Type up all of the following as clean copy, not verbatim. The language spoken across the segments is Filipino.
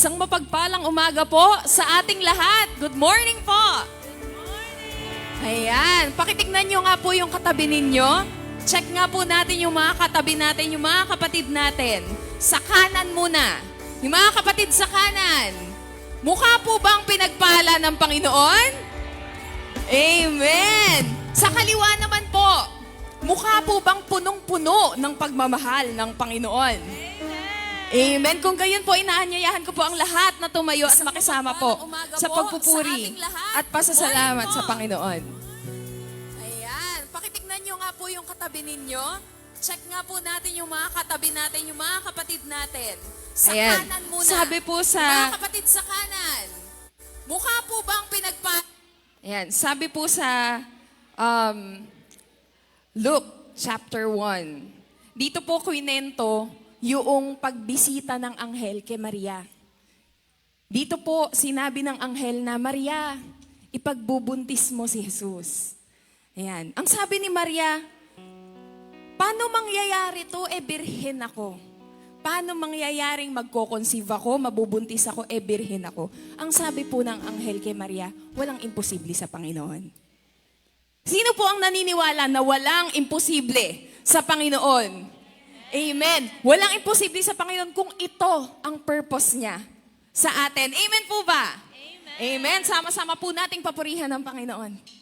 Isang mapagpalang umaga po sa ating lahat. Good morning po! Ayan, pakitignan nyo nga po yung katabi ninyo. Check nga po natin yung mga katabi natin, yung mga kapatid natin. Sa kanan muna. Yung mga kapatid sa kanan. Mukha po bang pinagpala ng Panginoon? Amen! Sa kaliwa naman po, mukha po bang punong-puno ng pagmamahal ng Panginoon? Amen. Kung gayon po, inaanyayahan ko po ang lahat na tumayo at makisama po sa pagpupuri at pasasalamat sa Panginoon. Ayan. Pakitignan nyo nga po yung katabi ninyo. Check nga po natin yung mga katabi natin, yung mga kapatid natin. Sa kanan muna. Sabi po sa... Mga kapatid sa kanan. Mukha po bang Ayan. Sabi po sa Luke chapter 1. Dito po kwinento yung pagbisita ng anghel kay Maria. Dito po, sinabi ng anghel na, Maria, ipagbubuntis mo si Jesus. Ayan. Ang sabi ni Maria, paano mangyayari to? Birhen ako. Paano mangyayaring magko-conceive ako, mabubuntis ako, birhen ako? Ang sabi po ng anghel kay Maria, walang imposible sa Panginoon. Sino po ang naniniwala na walang imposible sa Panginoon? Amen. Walang imposible sa Panginoon kung ito ang purpose niya sa atin. Amen po ba? Amen. Amen. Sama-sama po nating papurihan ng Panginoon.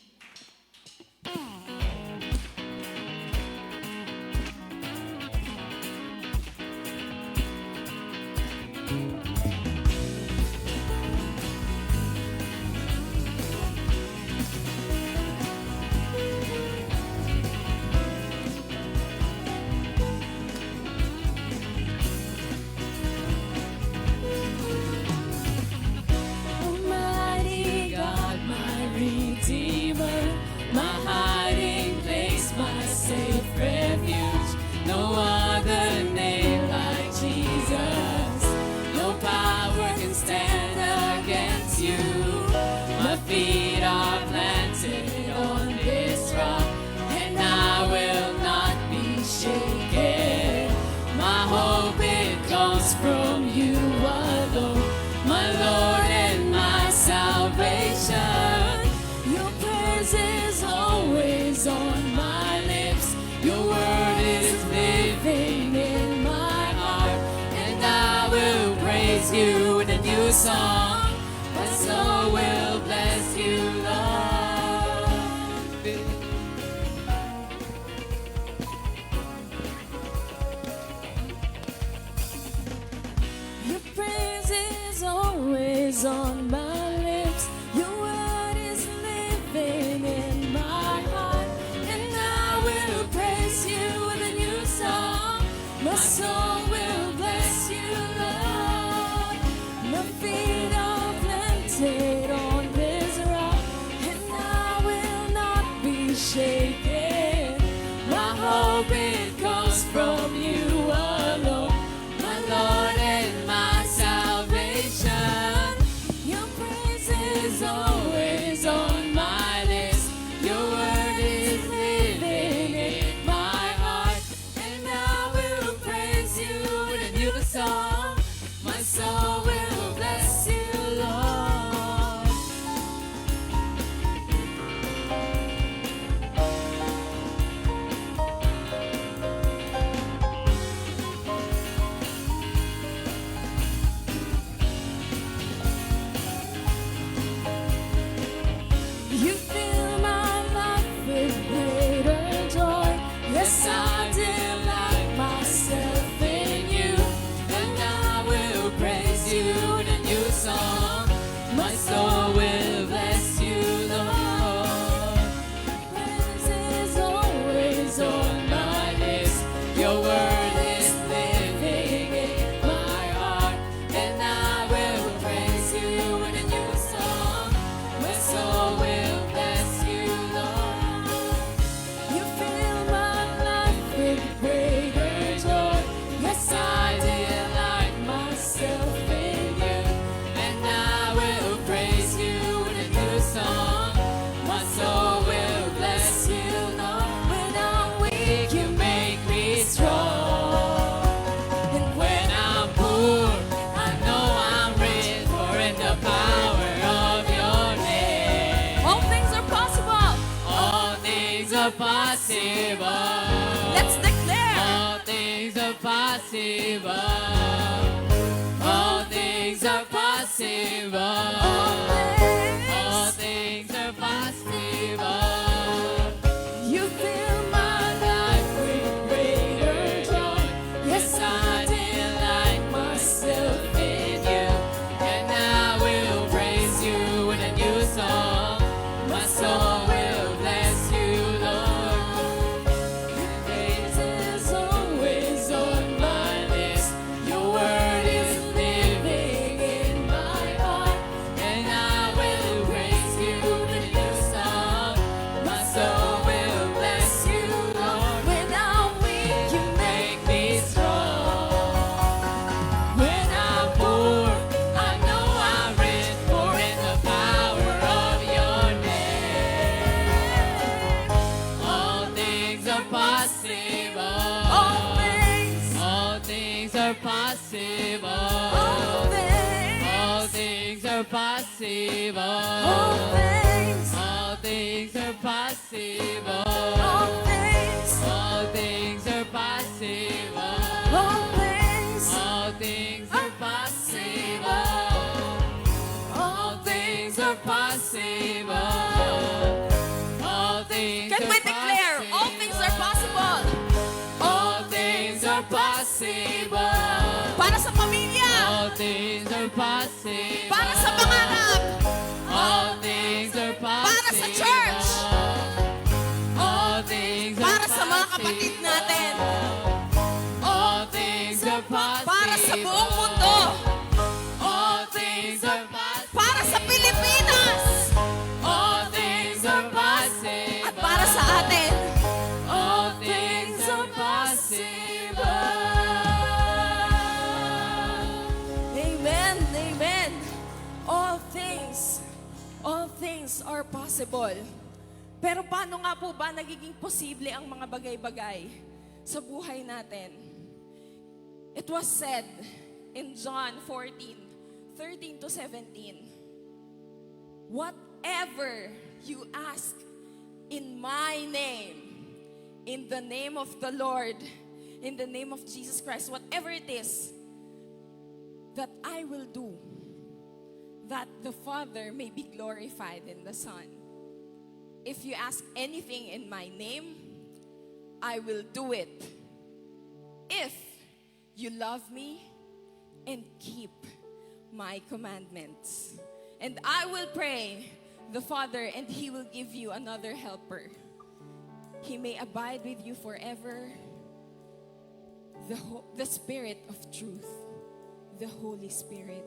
From you alone, my Lord and my salvation. Your praise is always on my lips. Your word is living in my heart, and I will praise you with a new song. My soul will bless you, Lord. Always on my lips, your word is living in my heart, and I will praise you with a new song. My soul will bless you, Lord. My feet are planted on this rock, and I will not be shaken. My hope it comes from you alone, my Lord and my salvation. Your praise is always on my lips. Your word is living in my heart, and I will praise you with a new song. My soul will bless you, Lord. You fill my life with greater joy. Yes, I delight myself in you, and I will praise you in a new song. My soul will bless you, Lord. Praise is always on my lips. Your word is living in my heart, and I will praise you in a new song. My soul will bless you, Lord. You fill my life with greater joy. Yes, I delight myself in you, and I will praise possible. Let's declare. All things are possible. All things are possible. All things are possible. You fill my life with greater joy. Yes, I delight myself in you. And I will praise you with a new song. My soul will bless you, Lord. Praise is always on my lips. Your word is Living in my heart. and I will praise you with a new song. My soul will bless you, Lord. When I'm weak, you make Make me strong. When I'm poor, I know I'm rich, for in the power of your name. All things are possible. all things, All things are possible. all things, All things are possible. all things, All things are possible. all things, All things are possible. all things, All things are possible. All things are possible. All things Can we are declare? All things are possible. All things are possible. Para sa pamilya. All things are possible. Para sa pangarap. All things are possible. Para sa church. All things are Para sa mga kapatid natin. All things are possible. Para sa buong mundo. All things are possible. Para sa Pilipinas. All things are possible. At para sa atin. All things are possible. Amen, amen. All things are possible. Pero paano nga po ba nagiging posible ang mga bagay-bagay sa buhay natin? It was said in John 14:13 to 17, whatever you ask in my name, in the name of the Lord, in the name of Jesus Christ, whatever it is that I will do, that the Father may be glorified in the Son. If you ask anything in my name, I will do it. If you love me and keep my commandments. And I will pray the Father, and He will give you another helper. He may abide with you forever. The Spirit of truth, the Holy Spirit.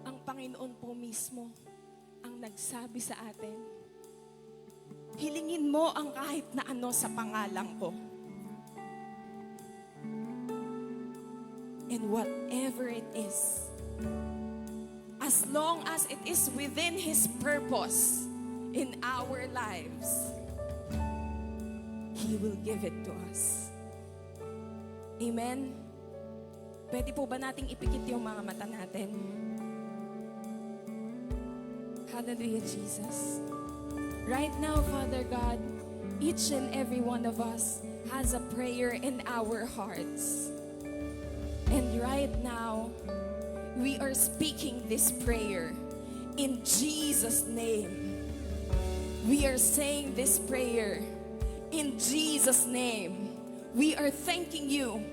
Ang Panginoon po mismo ang nagsabi sa atin, hilingin mo ang kahit na ano sa pangalan ko. And whatever it is, as long as it is within His purpose in our lives, He will give it to us. Amen? Pwede po ba nating ipikit yung mga mata natin? Hallelujah, Jesus. Right now, Father God, each and every one of us has a prayer in our hearts. And right now, we are speaking this prayer in Jesus' name. We are saying this prayer in Jesus' name. We are thanking you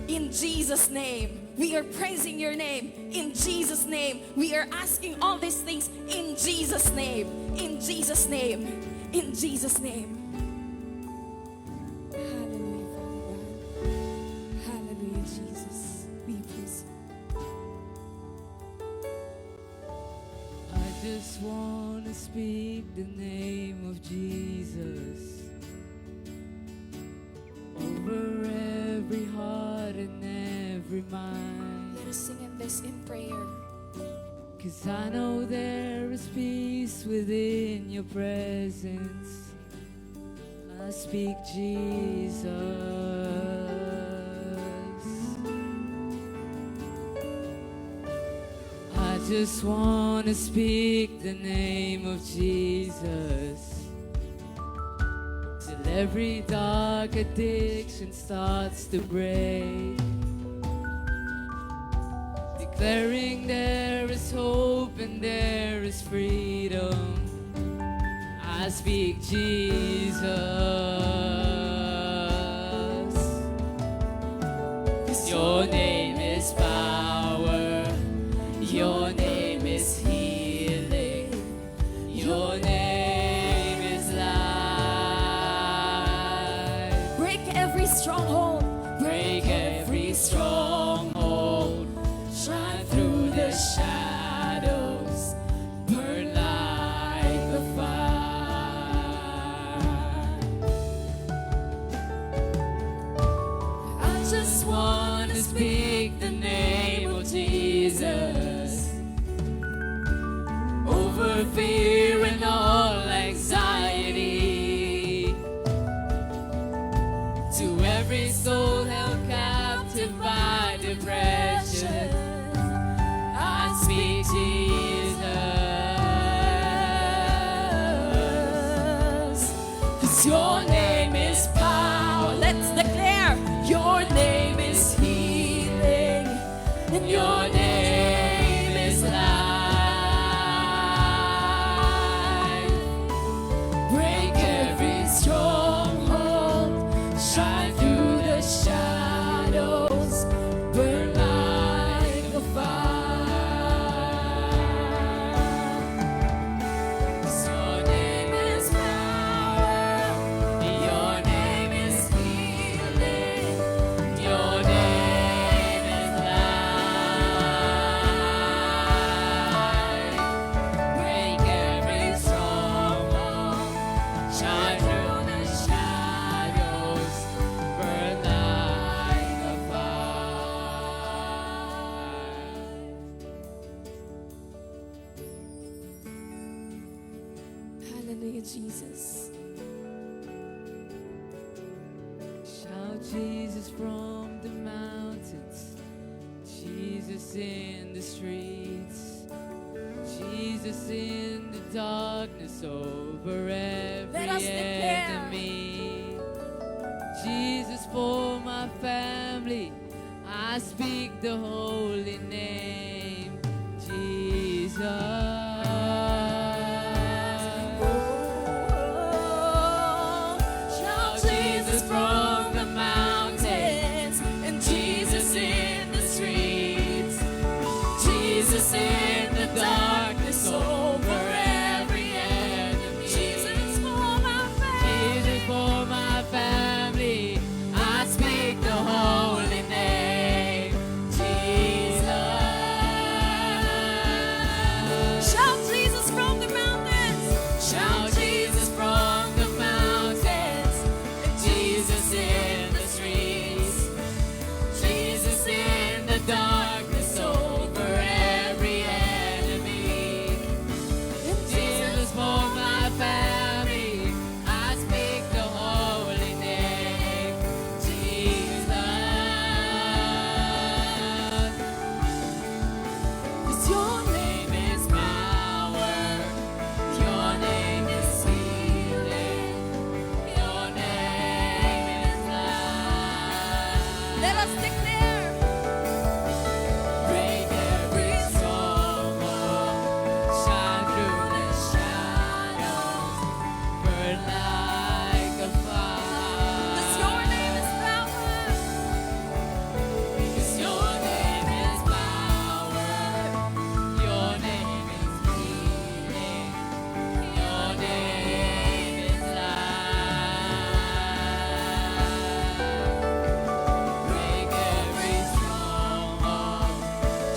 in Jesus' name. We are praising your name in Jesus' name. We are asking all these things in Jesus' name. In Jesus' name. In Jesus' name. Hallelujah, Father God. Hallelujah, Jesus. We praise you. I just want to speak the name of Jesus over every heart and every mind. Let us sing this in prayer. 'Cause I know there is peace within your presence. I speak Jesus. I just want to speak the name of Jesus Every dark addiction starts to break, declaring there is hope and there is freedom. I speak Jesus. 'Cause your name is power, your name is healing, your name is life. Break every stronghold. Break every stronghold, shine through the shadows, burn like a fire. I just want to speak the name of Jesus over fear and all anxiety. To every soul held captive by depression, I speak Jesus. 'Cause your name is power. Let's declare your name is healing, and your name is life. Break every stronghold, shine through the shadows, burn like a fire. 'Cause your name is power, your name is healing, your name is life. Break every stronghold, shine through the shadows, burn like a fire. Hallelujah, Jesus. Shout Jesus from the mountains, Jesus in the streets, Jesus in the darkness over Let us every declare. enemy. Jesus for my family, I speak the holy name, Jesus. Shout Jesus from the mountains, and Jesus in the streets, Jesus in the darkness over every enemy. Jesus for my family, I speak the holy name, Jesus. Shout Jesus from the mountains. Shout Jesus from the mountains, and Jesus in the streets, Jesus in the darkness over every enemy. Jesus for my family, I speak the holy name, Jesus. 'Cause your name is power, your name is healing, your name is life. Let us declare. Break every stronghold, shine through the shadows, burn like a fire. 'Cause your name is power. 'Cause your name is power, your name is healing, your name is life. Break every stronghold,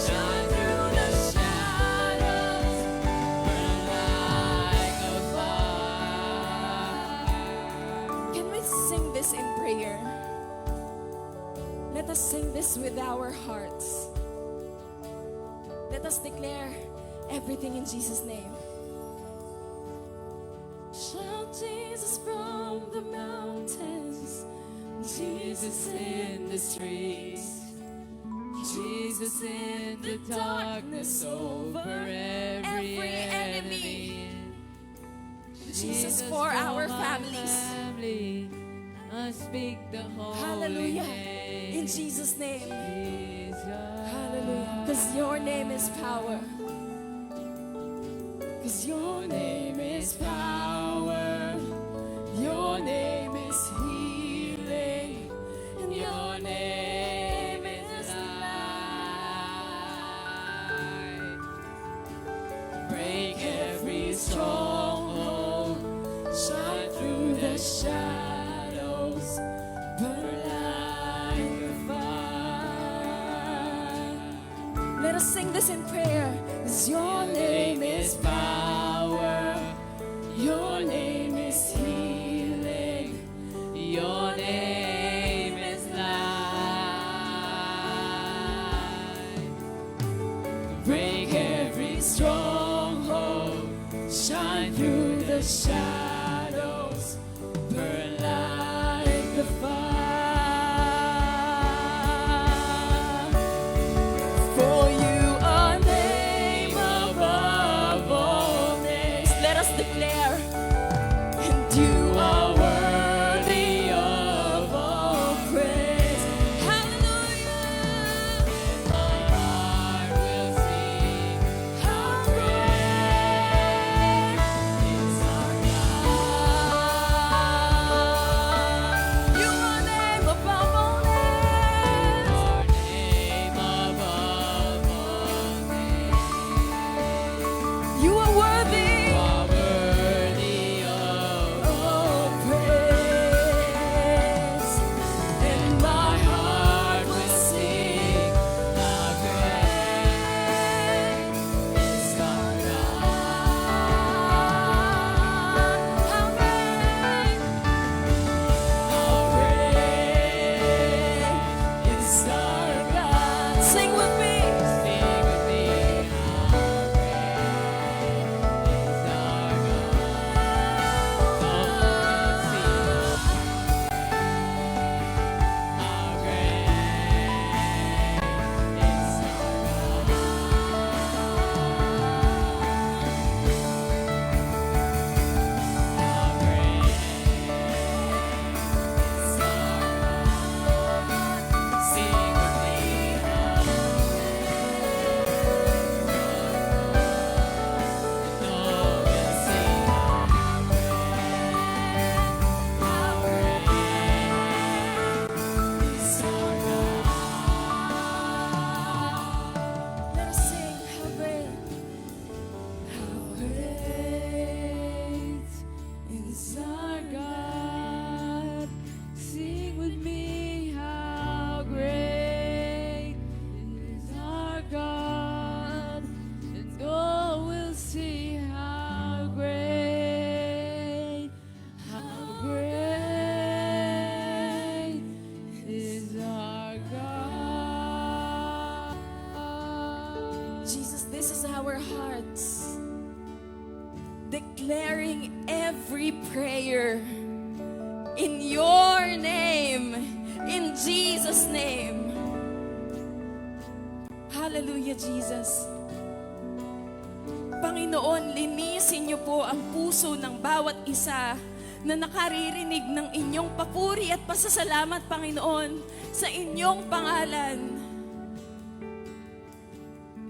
shine through the shadows, burn like a fire. Can we sing this in prayer? Let us sing this with our hearts. Let us declare everything in Jesus' name. Shout Jesus from the mountains, Jesus in the streets, Jesus in the darkness over every enemy. Jesus for our families. boldly. I speak the holy Hallelujah. name. In Jesus' name. Jesus. Hallelujah. Because your name is power. Because your name is power. Your name is healing. And your name is life. Break every stronghold. Shine through the shadows. Burn like a fire. Let us sing this in prayer. 'Cause your name is power. Your name is healing. Your name is life. Break every stronghold. Shine through the shadows. Burn like the fire. For you are name above all names. Let us declare. And you are worthy of all praise. Hallelujah. My heart will sing. How great is our God. You are name above all names. Your name above all names. You are worthy You are worthy of of all praise. And my heart will sing. how great is our God. How great is our God. Sing with me. Sing with me, how great is our God. All will see how great is our God. How great is our God. Sing with me, how all will see how great is our God. Let us sing. How great. How great is our God. Sing with me. How great is our God. And all will see how great is our God. Jesus, this is our hearts declaring every prayer in your name, in Jesus' name. Hallelujah, Jesus. Panginoon, linisin niyo po ang puso ng bawat isa na nakaririnig ng inyong papuri at pasasalamat, Panginoon, sa inyong pangalan.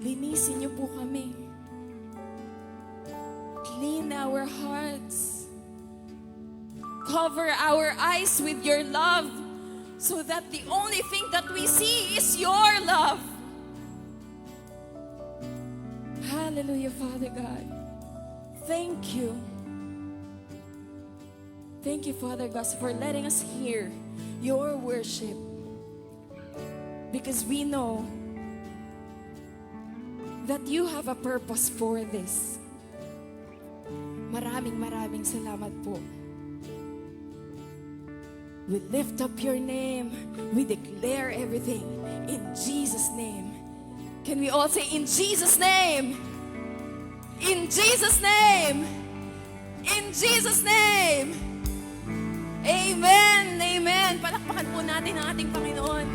Linisin niyo po kami. Clean our hearts. Cover our eyes with your love so that the only thing that we see is your love. Hallelujah, Father God. Thank you. Thank you, Father God, for letting us hear your worship. Because we know that you have a purpose for this. Maraming salamat po. We lift up your name. We declare everything in Jesus' name. Can we all say in Jesus' name? In Jesus' name. In Jesus' name. Amen. Amen. Palakpakan po natin ang ating Panginoon.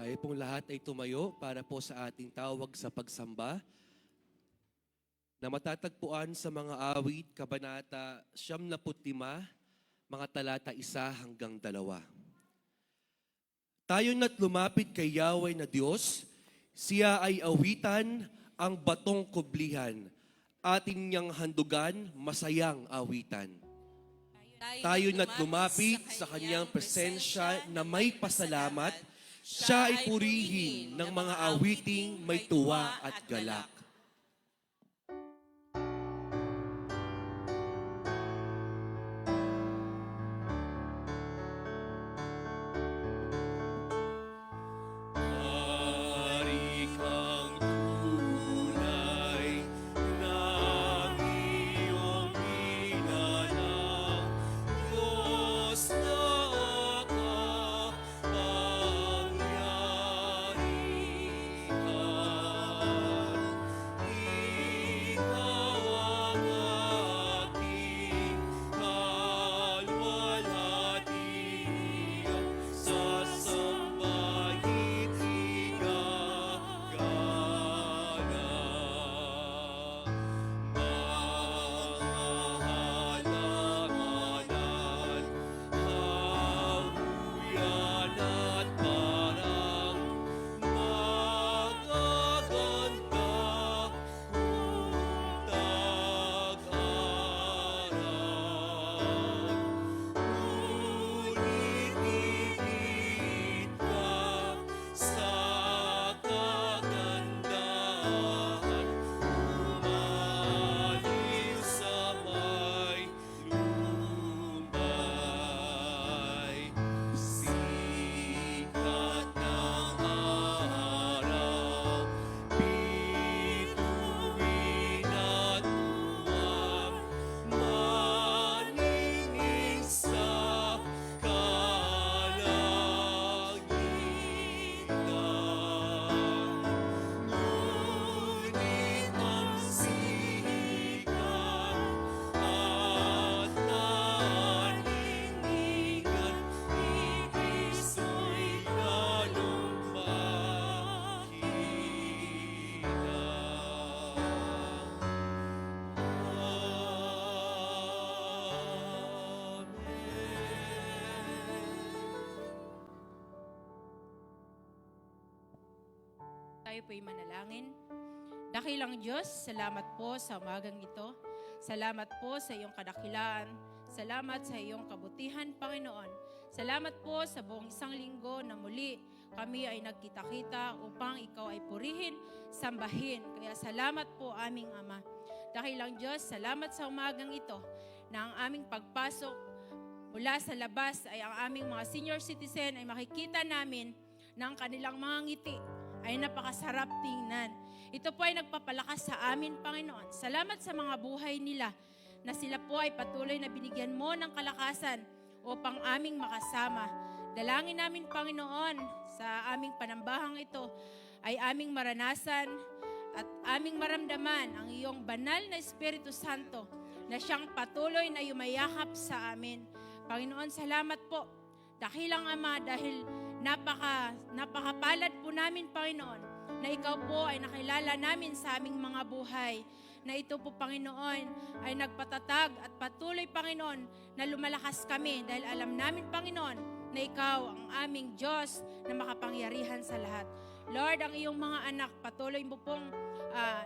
Tayo pong lahat ay tumayo para po sa ating tawag sa pagsamba na matatagpuan sa mga awit, kabanata 75, mga talata 1 hanggang 2. Tayo na't lumapit kay Yahweh na Diyos, siya ay awitan ang batong kublihan, ating niyang handugan, masayang awitan. Tayo na't lumapit sa kanyang presensya na may pasalamat, siya ay purihin ng mga awiting may tuwa at galak. Hari kang tunay ng iyong inalang, Diyos na kapangyarihan. Ikaw ang aking kalwalhatian, sa sambahin igagana. Mga halamanan, habuyan at parang magaganda kung tag-aral. Ngunit iinit ka sa kagandahan, umaliw sa may lumbay. Sikat ng araw, bituin at uwang, maningin sa kalangitan. Ngunit ang sikat at nanindigan, iiso'y lalong Tayo po'y manalangin. Dakilang Diyos, salamat po sa umagang ito. Salamat po sa iyong kadakilaan. Salamat sa iyong kabutihan, Panginoon. Salamat po sa buong isang linggo na muli kami ay nagkita-kita upang ikaw ay purihin, sambahin. Kaya salamat po aming Ama. Dakilang Diyos, salamat sa umagang ito na ang aming pagpasok mula sa labas ay ang aming mga senior citizen ay makikita namin na ang kanilang mga ngiti ay napakasarap tingnan. Ito po ay nagpapalakas sa amin, Panginoon. Salamat sa mga buhay nila na sila po ay patuloy na binigyan mo ng kalakasan upang aming makasama. Dalangin namin, Panginoon, sa aming panambahang ito ay aming maranasan at aming maramdaman ang iyong banal na Espiritu Santo na siyang patuloy na yumayakap sa amin. Panginoon, salamat po. Dakilang Ama, dahil napakapalad po namin, Panginoon, na ikaw po ay nakilala namin sa aming mga buhay. Na ito po, Panginoon, ay nagpatatag at patuloy, Panginoon, na lumalakas kami dahil alam namin, Panginoon, na ikaw ang aming Diyos na makapangyarihan sa lahat. Lord, ang iyong mga anak, patuloy mo pong,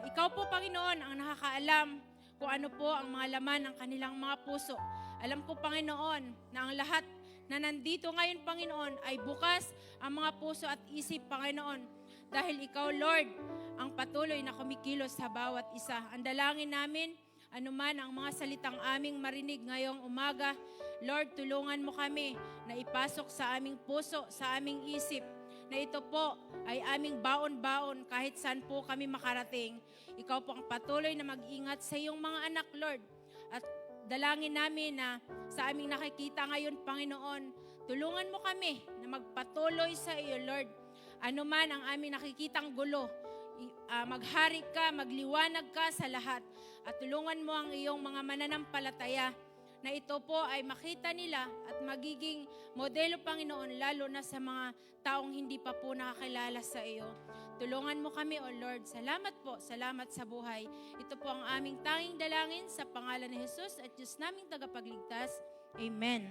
ikaw po, Panginoon, ang nakakaalam kung ano po ang mga laman ng kanilang mga puso. Alam ko, Panginoon, na ang lahat na nandito ngayon, Panginoon, ay bukas ang mga puso at isip, Panginoon. Dahil ikaw, Lord, ang patuloy na kumikilos sa bawat isa. Ang dalangin namin, anuman ang mga salitang aming marinig ngayong umaga, Lord, tulungan mo kami na ipasok sa aming puso, sa aming isip, na ito po ay aming baon-baon kahit saan po kami makarating. Ikaw po ang patuloy na mag-ingat sa iyong mga anak, Lord. At dalangin namin na sa aming nakikita ngayon, Panginoon, tulungan mo kami na magpatuloy sa iyo, Lord. Ano man ang aming nakikitang gulo, maghari ka, magliwanag ka sa lahat. At tulungan mo ang iyong mga mananampalataya na ito po ay makita nila at magiging modelo, Panginoon, lalo na sa mga taong hindi pa po nakakilala sa iyo. Tulungan mo kami, O Lord. Salamat po, salamat sa buhay. Ito po ang aming tanging dalangin sa pangalan ni Jesus at Diyos naming tagapagligtas. Amen.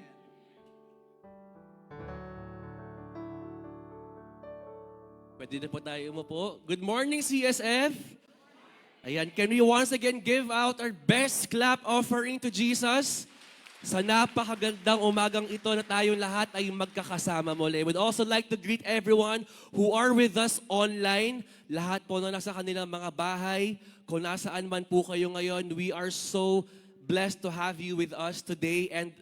Pwede na po tayo umupo. Good morning, CSF! Ayan, can we once again give out our best clap offering to Jesus? Sa napakagandang umagang ito na tayong lahat ay magkakasama muli. We'd also like to greet everyone who are with us online. Lahat po na nasa kanilang mga bahay. Kung nasaan man po kayo ngayon, we are so blessed to have you with us today. And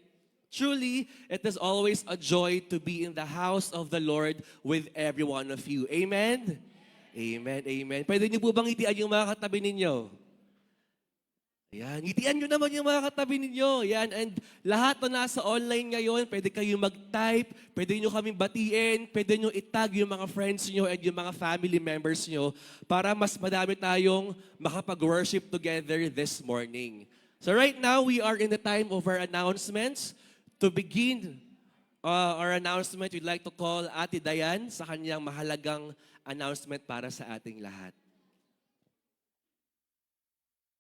truly, it is always a joy to be in the house of the Lord with every one of you. Amen? Amen, amen. Pwede niyo po bang itian yung mga katabi ninyo? Ayan, ngitian nyo naman yung mga katabi ninyo. Ayan, and lahat na nasa online ngayon, pwede kayo mag-type, pwede nyo kaming batiin, pwede nyo itag yung mga friends nyo and yung mga family members nyo para mas madami tayong makapag-worship together this morning. So right now, we are in the time of our announcements. To begin our announcement, we'd like to call Ate Dayan sa kanyang mahalagang announcement para sa ating lahat.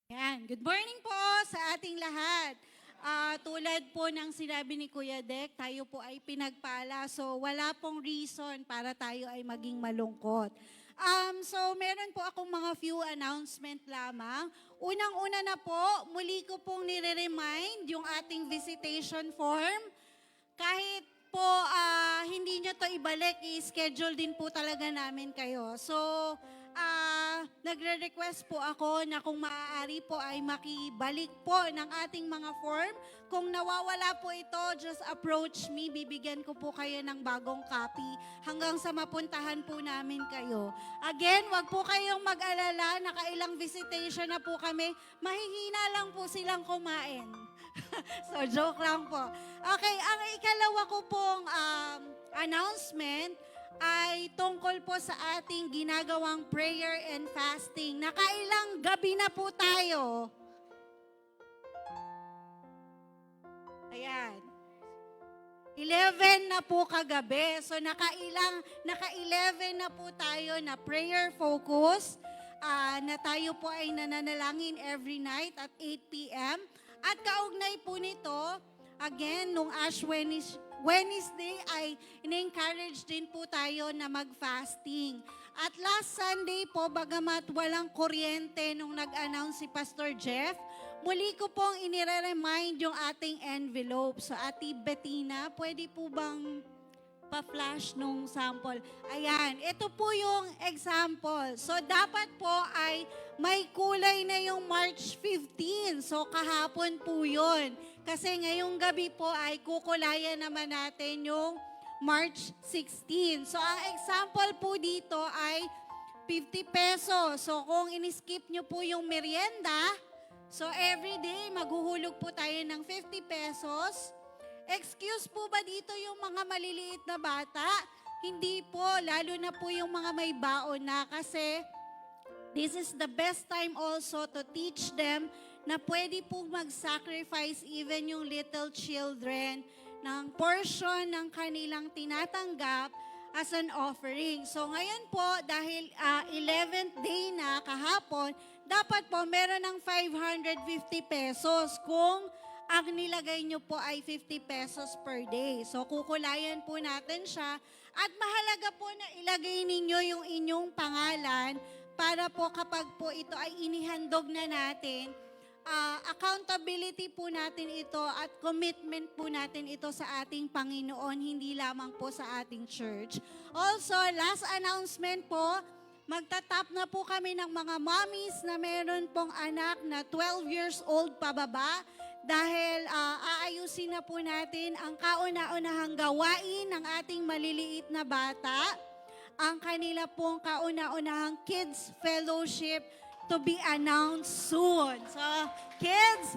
Yan. Good morning po sa ating lahat. Tulad po ng sinabi ni Kuya Dek, tayo po ay pinagpala. So wala pong reason para tayo ay maging malungkot. So meron po akong mga few announcement lamang. Unang-una na po, muli ko pong nire-remind yung ating visitation form. Kahit po hindi nyo to ibalik, i-schedule din po talaga namin kayo. So, nagre-request po ako na kung maaari po ay makibalik po ng ating mga form. Kung nawawala po ito, just approach me. Bibigyan ko po kayo ng bagong copy hanggang sa mapuntahan po namin kayo. Again, wag po kayong mag-alala. Nakailang visitation na po kami. Mahihina lang po silang kumain. So, joke lang po. Okay, ang ikalawa ko pong announcement ay tungkol po sa ating ginagawang prayer and fasting. Nakailang gabi na po tayo. Ayan. 11 na po kagabi. So naka-11 na po tayo na prayer focus. Na tayo po ay nananalangin every night at 8 p.m. At kaugnay po nito, again, nung Ash Wednesday ay in-encourage din po tayo na mag-fasting. At last Sunday po, bagamat walang kuryente nung nag-announce si Pastor Jeff, muli ko pong inire-remind yung ating envelope. So, Ate Bettina, pwede po bang pa-flash nung sample? Ayan, ito po yung example. So, dapat po ay may kulay na yung March 15. So, kahapon po yun. Kasi ngayong gabi po ay kukulayan naman natin yung March 16. So, ang example po dito ay 50 pesos. So, kung in-skip nyo po yung merienda, so every day maghuhulog po tayo ng 50 pesos. Excuse po ba dito yung mga maliliit na bata? Hindi po, lalo na po yung mga may baon na kasi this is the best time also to teach them na pwede po mag-sacrifice even yung little children ng portion ng kanilang tinatanggap as an offering. So ngayon po, dahil 11th day na kahapon, dapat po meron ng 550 pesos kung ang nilagay nyo po ay 50 pesos per day. So kukulayan po natin siya at mahalaga po na ilagay ninyo yung inyong pangalan para po kapag po ito ay inihandog na natin, accountability po natin ito at commitment po natin ito sa ating Panginoon, hindi lamang po sa ating church. Also, last announcement po, magtatap na po kami ng mga mommies na meron pong anak na 12 years old pababa dahil aayusin na po natin ang kauna-unahang gawain ng ating maliliit na bata, ang kanila pong kauna-unahang kids fellowship to be announced soon. So, kids,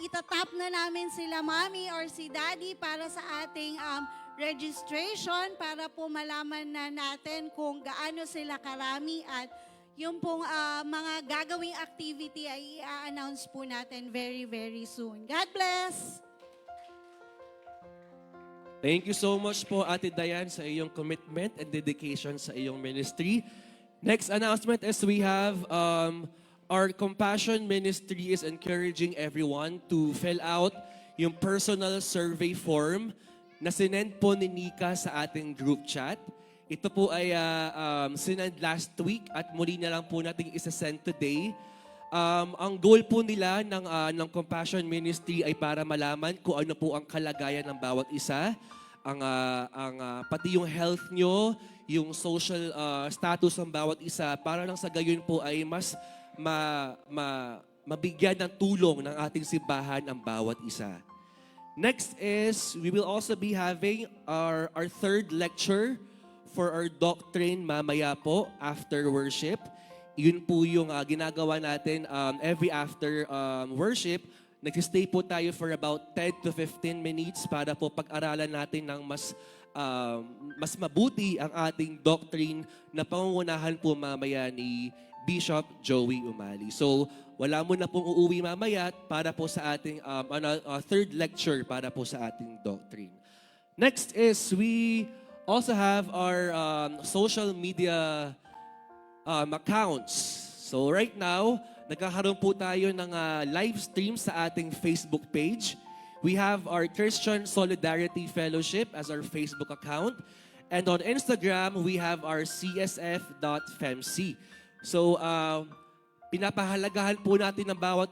itatap na namin sila mami or si daddy para sa ating registration para po malaman na natin kung gaano sila karami at yung pong mga gagawing activity ay i-announce po natin very, very soon. God bless! Thank you so much po, Ate Diane, sa iyong commitment and dedication sa iyong ministry. Next announcement is we have our Compassion Ministry is encouraging everyone to fill out yung personal survey form na sinend po ni Nika sa ating group chat. Ito po ay sinend last week at muli na lang po natin isa-send today. Ang goal po nila ng Compassion Ministry ay para malaman kung ano po ang kalagayan ng bawat isa, pati yung health nyo, yung social status ng bawat isa, para lang sa gayon po ay mas mabigyan ng tulong ng ating simbahan ang bawat isa. Next is, we will also be having our third lecture for our doctrine mamaya po after worship. Yun po yung ginagawa natin every after worship. Nag-stay po tayo for about 10 to 15 minutes para po pag-aralan natin ng mas mabuti ang ating doctrine na pangungunahan po mamaya ni Bishop Joey Umali. So, wala mo na pong uuwi mamaya para po sa ating third lecture para po sa ating doctrine. Next is we also have our social media accounts. So right now, nagkakaroon po tayo ng live stream sa ating Facebook page. We have our Christian Solidarity Fellowship as our Facebook account. And on Instagram, we have our csf.femc. So, pinapahalagahan po natin ng bawat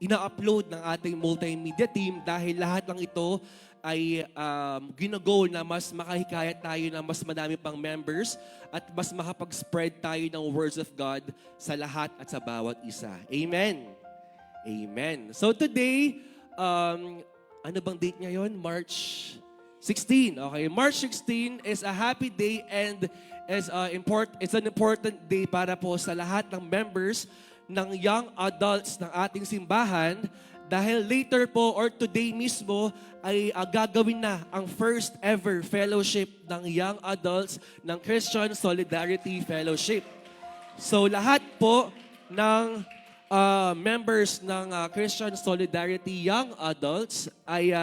ina-upload ng ating multimedia team dahil lahat ng ito ay gino-goal na mas makahikayat tayo ng mas madami pang members at mas makapag-spread tayo ng words of God sa lahat at sa bawat isa. Amen. Amen. So today, ano bang date ngayon? March 16. Okay, March 16 is a happy day and it's an important day para po sa lahat ng members ng young adults ng ating simbahan dahil later po or today mismo ay gagawin na ang first ever fellowship ng young adults ng Christian Solidarity Fellowship. So lahat po ng members ng Christian Solidarity Young Adults ay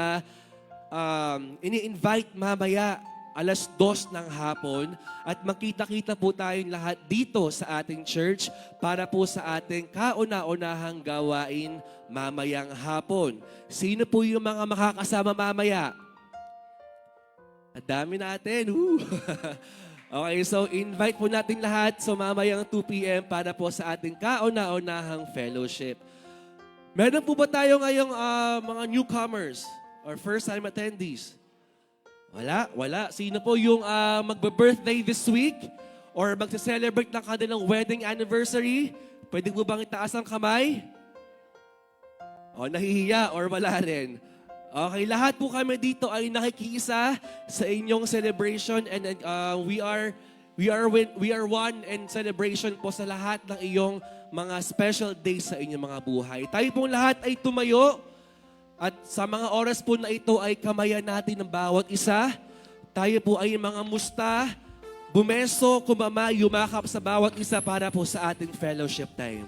ini-invite mamaya alas 2 ng hapon at magkita-kita po tayong lahat dito sa ating church para po sa ating kauna-unahang gawain mamayang hapon. Sino po yung mga makakasama mamaya? Ang dami natin. Okay, so invite po natin lahat so mamayang 2 p.m. para po sa ating kauna-unahang fellowship. Meron po ba tayo ngayong mga newcomers or first-time attendees? Wala. Sino po yung magbe-birthday this week or magse-celebrate ng kanilang wedding anniversary? Pwede po bang itaas ang kamay? O nahihiya or wala rin? Okay, lahat po kami dito ay nakikiisa sa inyong celebration and we are one in celebration po sa lahat ng iyong mga special days sa inyong mga buhay. Tayo pong lahat ay tumayo at sa mga oras po na ito ay kamayan natin ng bawat isa. Tayo po ay mga musta, bumeso, kumama, yumakap sa bawat isa para po sa ating fellowship time.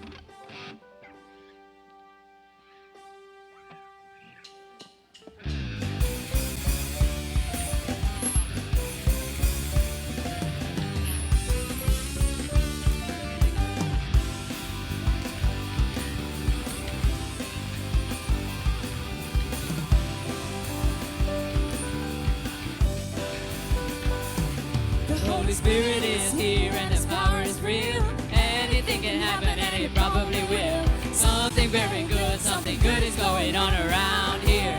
Holy Spirit is here and His power is real. Anything can happen and it probably will. Something very good, something good is going on around here.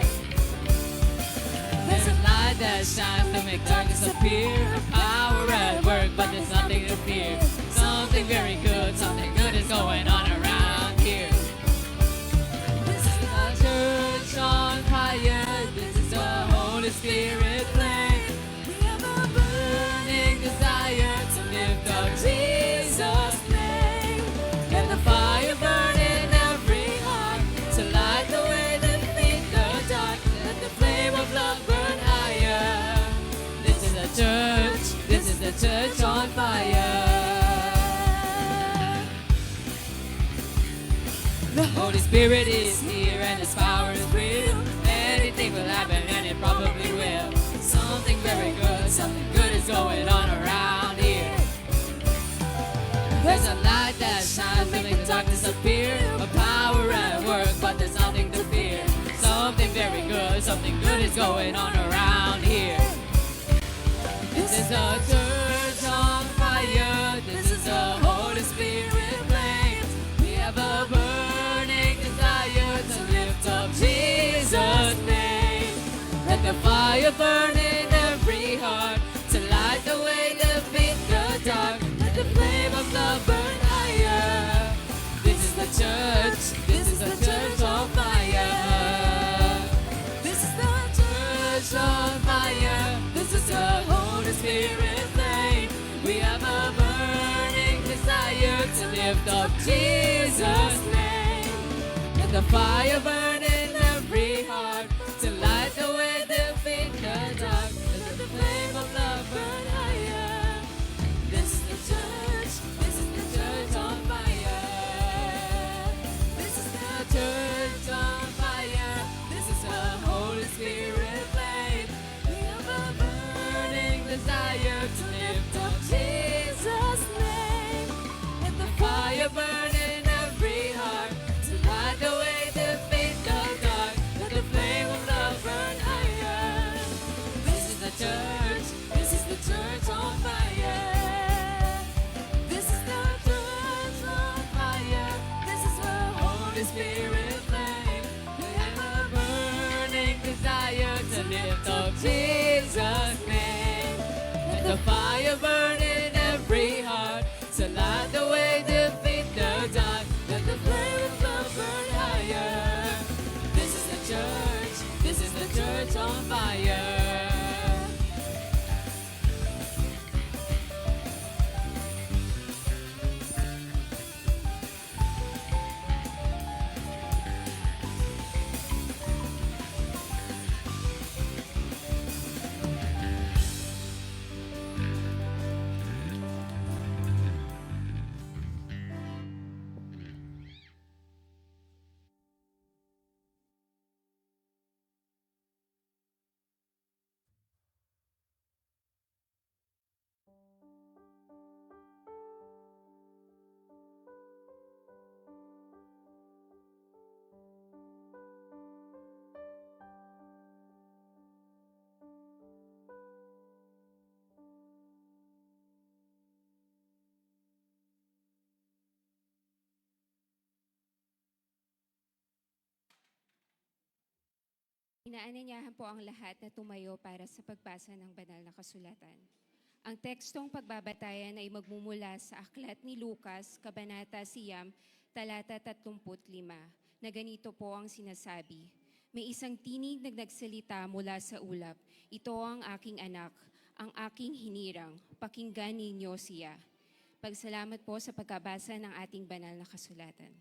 There's a light that shines to make darkness appear. Power at work, but there's nothing to fear. Something very good, something good is going on around here. This is the church on fire. This is the Holy Spirit flame. We have a burning desire to lift up Jesus' name. Let the fire burn in every heart to light the way that defeat the dark. Let the flame of love burn higher. This is the church on fire. The Holy Spirit is here and His power is real. Anything will happen and it probably will. Something very good, something good is going on around here. There's a light that shines to make the darkness appear. A power at work, but there's nothing to fear. Something very good, something good is going on around here. This is a church on fire. This is the Holy Spirit flames. We have a burning desire to lift up Jesus' name. Let the fire burn in every heart to light the way, defeat the dark. Let the flame of love burn higher. This is the church. This is the church on fire. This is the church on fire. This is the Holy Spirit flame. We have a burning desire to lift up Jesus' name. Let the fire burn in every heart to light the way, defeat the dark. Let the flame of love burn higher. This is the church. This is the church on fire. This is the church on fire. This is the Holy Spirit flame. We have a burning desire to lift up Jesus' name. Let the fire burn in every heart to light the way, defeat the dark. Let the flame of love burn higher. This is the church. This is the church on fire. This is the church on fire. This is the Holy Spirit flame. We have a burning desire to lift up Jesus' name. Let the fire burn in every heart to light the way, defeat the dark. Let the flame of love burn higher. This is the church. This is the church on fire. Inaanyayahan po ang lahat na tumayo para sa pagbasa ng banal na kasulatan. Ang tekstong pagbabatayan ay magmumula sa Aklat ni Lucas, Kabanata 9, talata 35, na ganito po ang sinasabi. May isang tinig na nagsalita mula sa ulap. Ito ang aking anak, ang aking hinirang. Pakinggan ninyo siya. Pagsalamat po sa pagkabasa ng ating banal na kasulatan.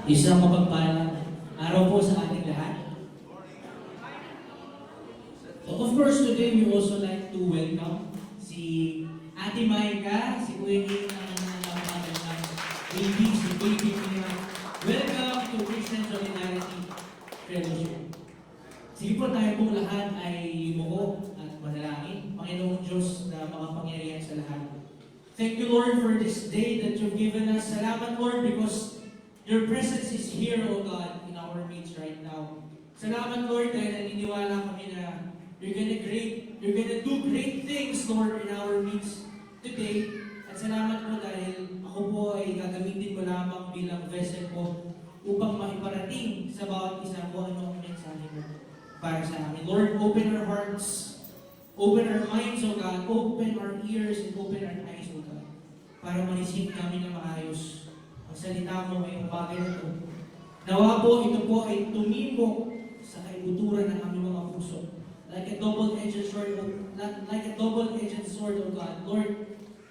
Isang mapagpalang araw po sa ating lahat. So of course, today we also like to welcome si Ate Maika, si Kuya Ning, ang napakagandang baby, si baby niya. Welcome to Christian Solidarity Fellowship. Sige po, tayo pong lahat ay yumuko at manalangin. Panginoong Diyos na makapangyarihan sa lahat. Thank you, Lord, for this day that you've given us. Salamat, Lord, because your presence is here, O God, in our midst right now. Salamat, Lord, dahil naniniwala kami na you're gonna do great things, Lord, in our midst today. At salamat po dahil ako po ay gagamitin mo lamang bilang vessel po upang maiparating sa bawat isa ko ano ang mensahe mo para sa amin. Lord, open our hearts, open our minds, O God, open our ears, and open our eyes, O God, para ma-receive namin na maayos ang salita mo ngayong bagay na ito. Nawa po, ito po ay tumimo sa kaibuturan ng aming mga puso. Like a double-edged sword, O God. Lord,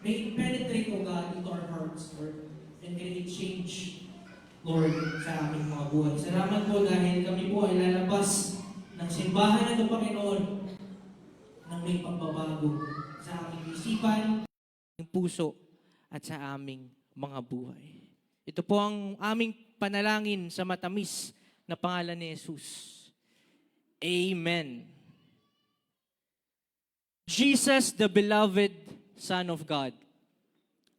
may it penetrate, O God, into our hearts, Lord, and may it change, Lord, sa aming mga buhay. Salamat po dahil kami po ay lalabas ng simbahan na ito, Panginoon, ng may pagbabago sa aming isipan, puso, at sa aming mga buhay. Ito po ang aming panalangin sa matamis na pangalan ni Jesus. Amen. Jesus, the beloved Son of God.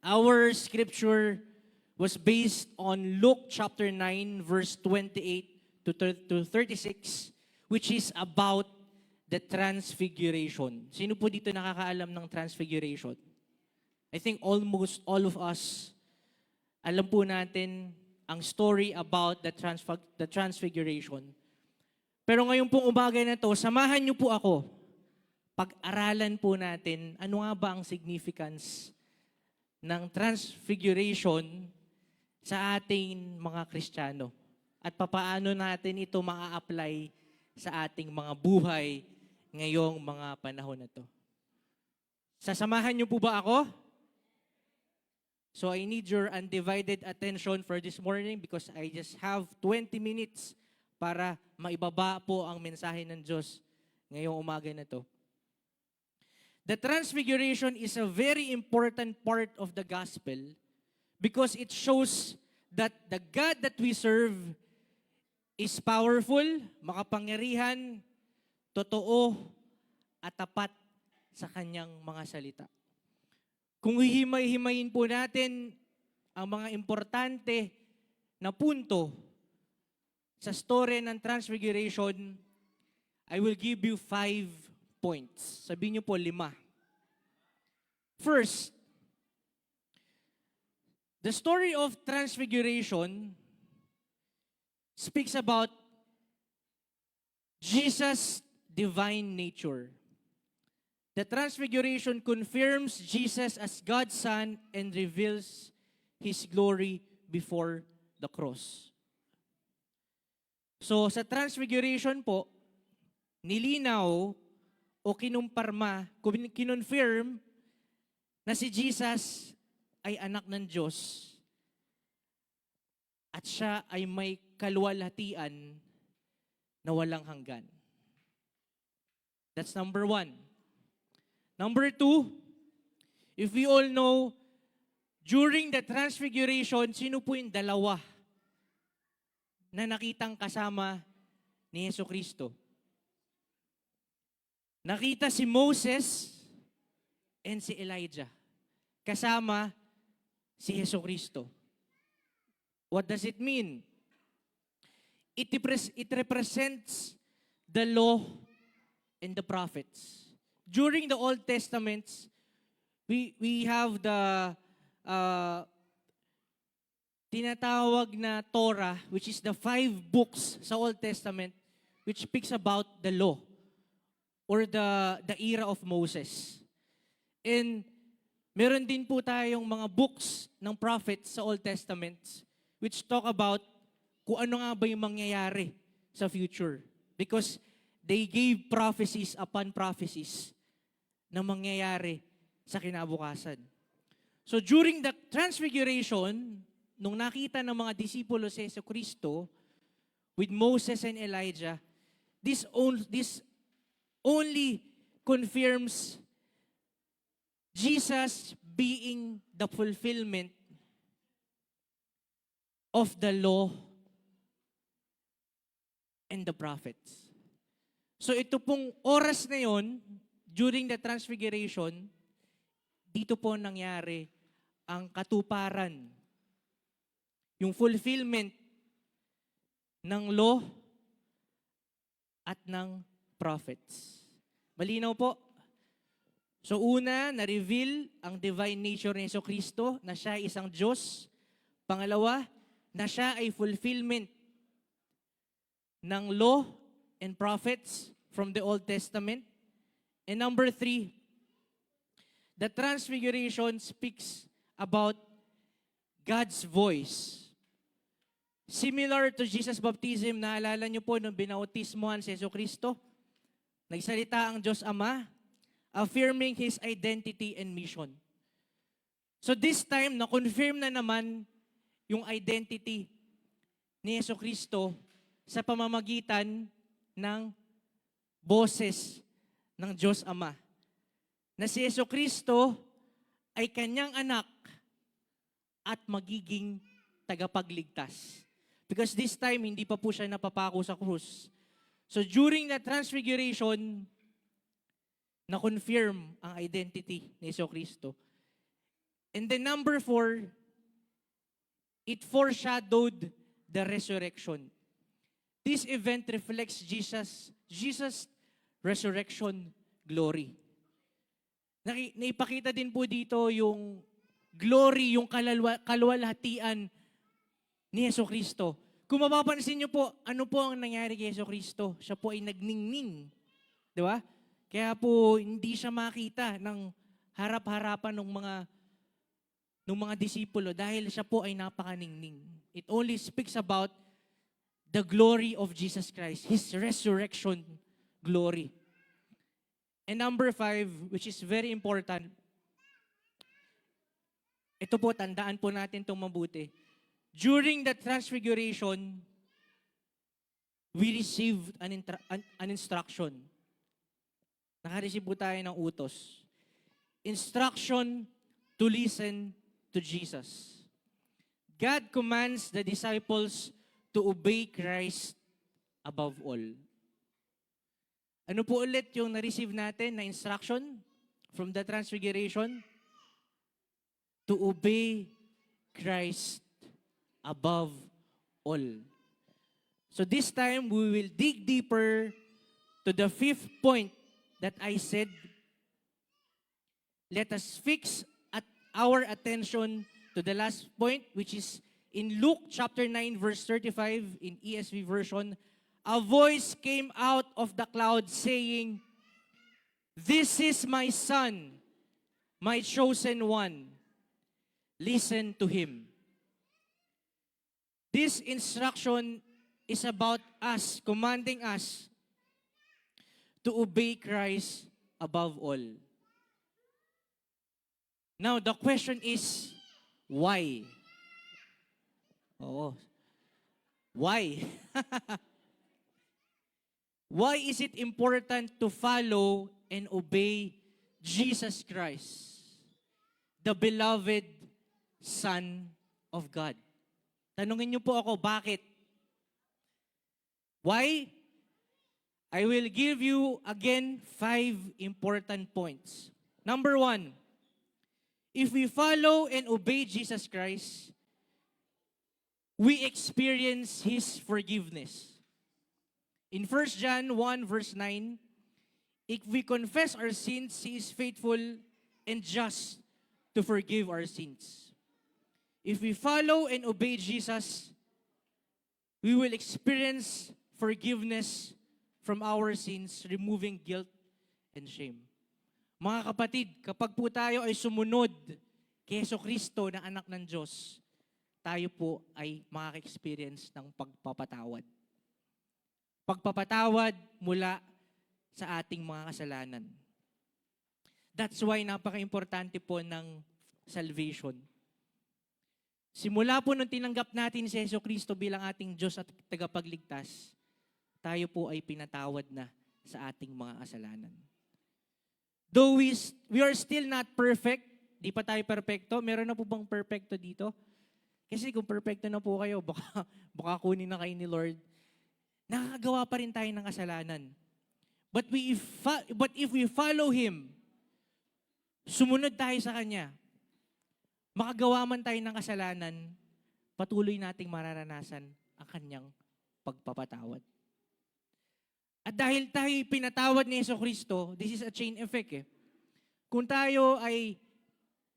Our scripture was based on Luke chapter 9, verse 28 to 36, which is about the transfiguration. Sino po dito nakakaalam ng transfiguration? I think almost all of us, alam po natin ang story about the transfiguration. Pero ngayon pong umaga na to, samahan niyo po ako. Pag-aralan po natin ano nga ba ang significance ng transfiguration sa ating mga Kristiyano at papaano natin ito maa-apply sa ating mga buhay ngayong mga panahon na to. Sasamahan niyo po ba ako? So I need your undivided attention for this morning because I just have 20 minutes para maibaba po ang mensahe ng Diyos ngayong umaga na to. The transfiguration is a very important part of the gospel because it shows that the God that we serve is powerful, makapangyarihan, totoo, at tapat sa kanyang mga salita. Kung hihimay-himayin po natin ang mga importante na punto sa story ng Transfiguration, I will give you 5 points. Sabihin niyo po 5. First, the story of Transfiguration speaks about Jesus' divine nature. The Transfiguration confirms Jesus as God's Son and reveals His glory before the cross. So sa Transfiguration po, nilinaw o kinonfirm na si Jesus ay anak ng Diyos at siya ay may kaluwalhatian na walang hanggan. That's number 1. Number 2, if we all know, during the Transfiguration, sino po yung dalawa na nakitang kasama ni Jesucristo? Nakita si Moses and si Elijah. Kasama si Jesucristo. What does it mean? It represents the law and the prophets. During the Old Testaments, we have the tinatawag na Torah, which is the 5 books sa Old Testament, which speaks about the law or the era of Moses. And meron din po tayong mga books ng prophets sa Old Testament which talk about kung ano nga ba yung mangyayari sa future. Because they gave prophecies upon prophecies na mangyayari sa kinabukasan. So during the Transfiguration, nung nakita ng mga disipulo si Yesu Kristo with Moses and Elijah, this only confirms Jesus being the fulfillment of the law and the prophets. So ito pong oras na yon, during the transfiguration, dito po nangyari ang katuparan, yung fulfillment ng law at ng prophets. Malinaw po? So una, na-reveal ang divine nature ni Yesu Kristo na siya ay isang Diyos. Pangalawa, na siya ay fulfillment ng law and prophets from the Old Testament. And number 3, the transfiguration speaks about God's voice. Similar to Jesus' baptism, naalala niyo po nung binautismohan si Yesu Kristo, nagsalita ang Diyos Ama, affirming His identity and mission. So this time, na-confirm na naman yung identity ni Yesu Kristo sa pamamagitan ng boses ng Diyos Ama. Na si Yesu Kristo ay kanyang anak at magiging tagapagligtas. Because this time, hindi pa po siya napapako sa krus. So during the transfiguration, na-confirm ang identity ni Yesu Kristo. And then number 4, it foreshadowed the resurrection. This event reflects Jesus' resurrection glory. Naipakita din po dito yung glory, yung kaluwalhatian ni Yesu Kristo. Kung mapapansin niyo po, ano po ang nangyari kay Yesu Kristo? Siya po ay nagningning. Di ba? Kaya po hindi siya makita ng harap-harapan ng mga disipulo dahil siya po ay napakaningning. It only speaks about the glory of Jesus Christ, His resurrection glory. And number 5, which is very important, ito po, tandaan po natin itong mabuti. During the transfiguration, we received an instruction. Nakareceive po tayo ng utos. Instruction to listen to Jesus. God commands the disciples to obey Christ above all. Ano po ulit yung na-receive natin na instruction from the transfiguration? To obey Christ above all. So this time, we will dig deeper to the 5th point that I said. Let us fix our attention to the last point, which is in Luke chapter 9, verse 35 in ESV version. A voice came out of the cloud saying, "This is my son, my chosen one. Listen to him." This instruction is about us, commanding us to obey Christ above all. Now, the question is, why? Why? Why is it important to follow and obey Jesus Christ, the beloved Son of God? Tanungin niyo po ako, bakit? Why? I will give you again 5 important points. Number 1, if we follow and obey Jesus Christ, we experience His forgiveness. In 1 John 1 verse 9, if we confess our sins, He is faithful and just to forgive our sins. If we follow and obey Jesus, we will experience forgiveness from our sins, removing guilt and shame. Mga kapatid, kapag po tayo ay sumunod kay Jesucristo na anak ng Diyos, tayo po ay makaka-experience ng pagpapatawad. Pagpapatawad mula sa ating mga kasalanan. That's why napaka-importante po ng salvation. Simula po nung tinanggap natin si Yesu Cristo bilang ating Diyos at tagapagligtas, tayo po ay pinatawad na sa ating mga kasalanan. Though we are still not perfect, di pa tayo perfecto, meron na po bang perfecto dito? Kasi kung perfecto na po kayo, baka kunin na kayo ni Lord. Nakakagawa pa rin tayo ng kasalanan. But if we follow Him, sumunod tayo sa Kanya, makagawa man tayo ng kasalanan, patuloy nating mararanasan ang Kanyang pagpapatawad. At dahil tayo pinatawad ni Jesucristo, this is a chain effect. Kung tayo ay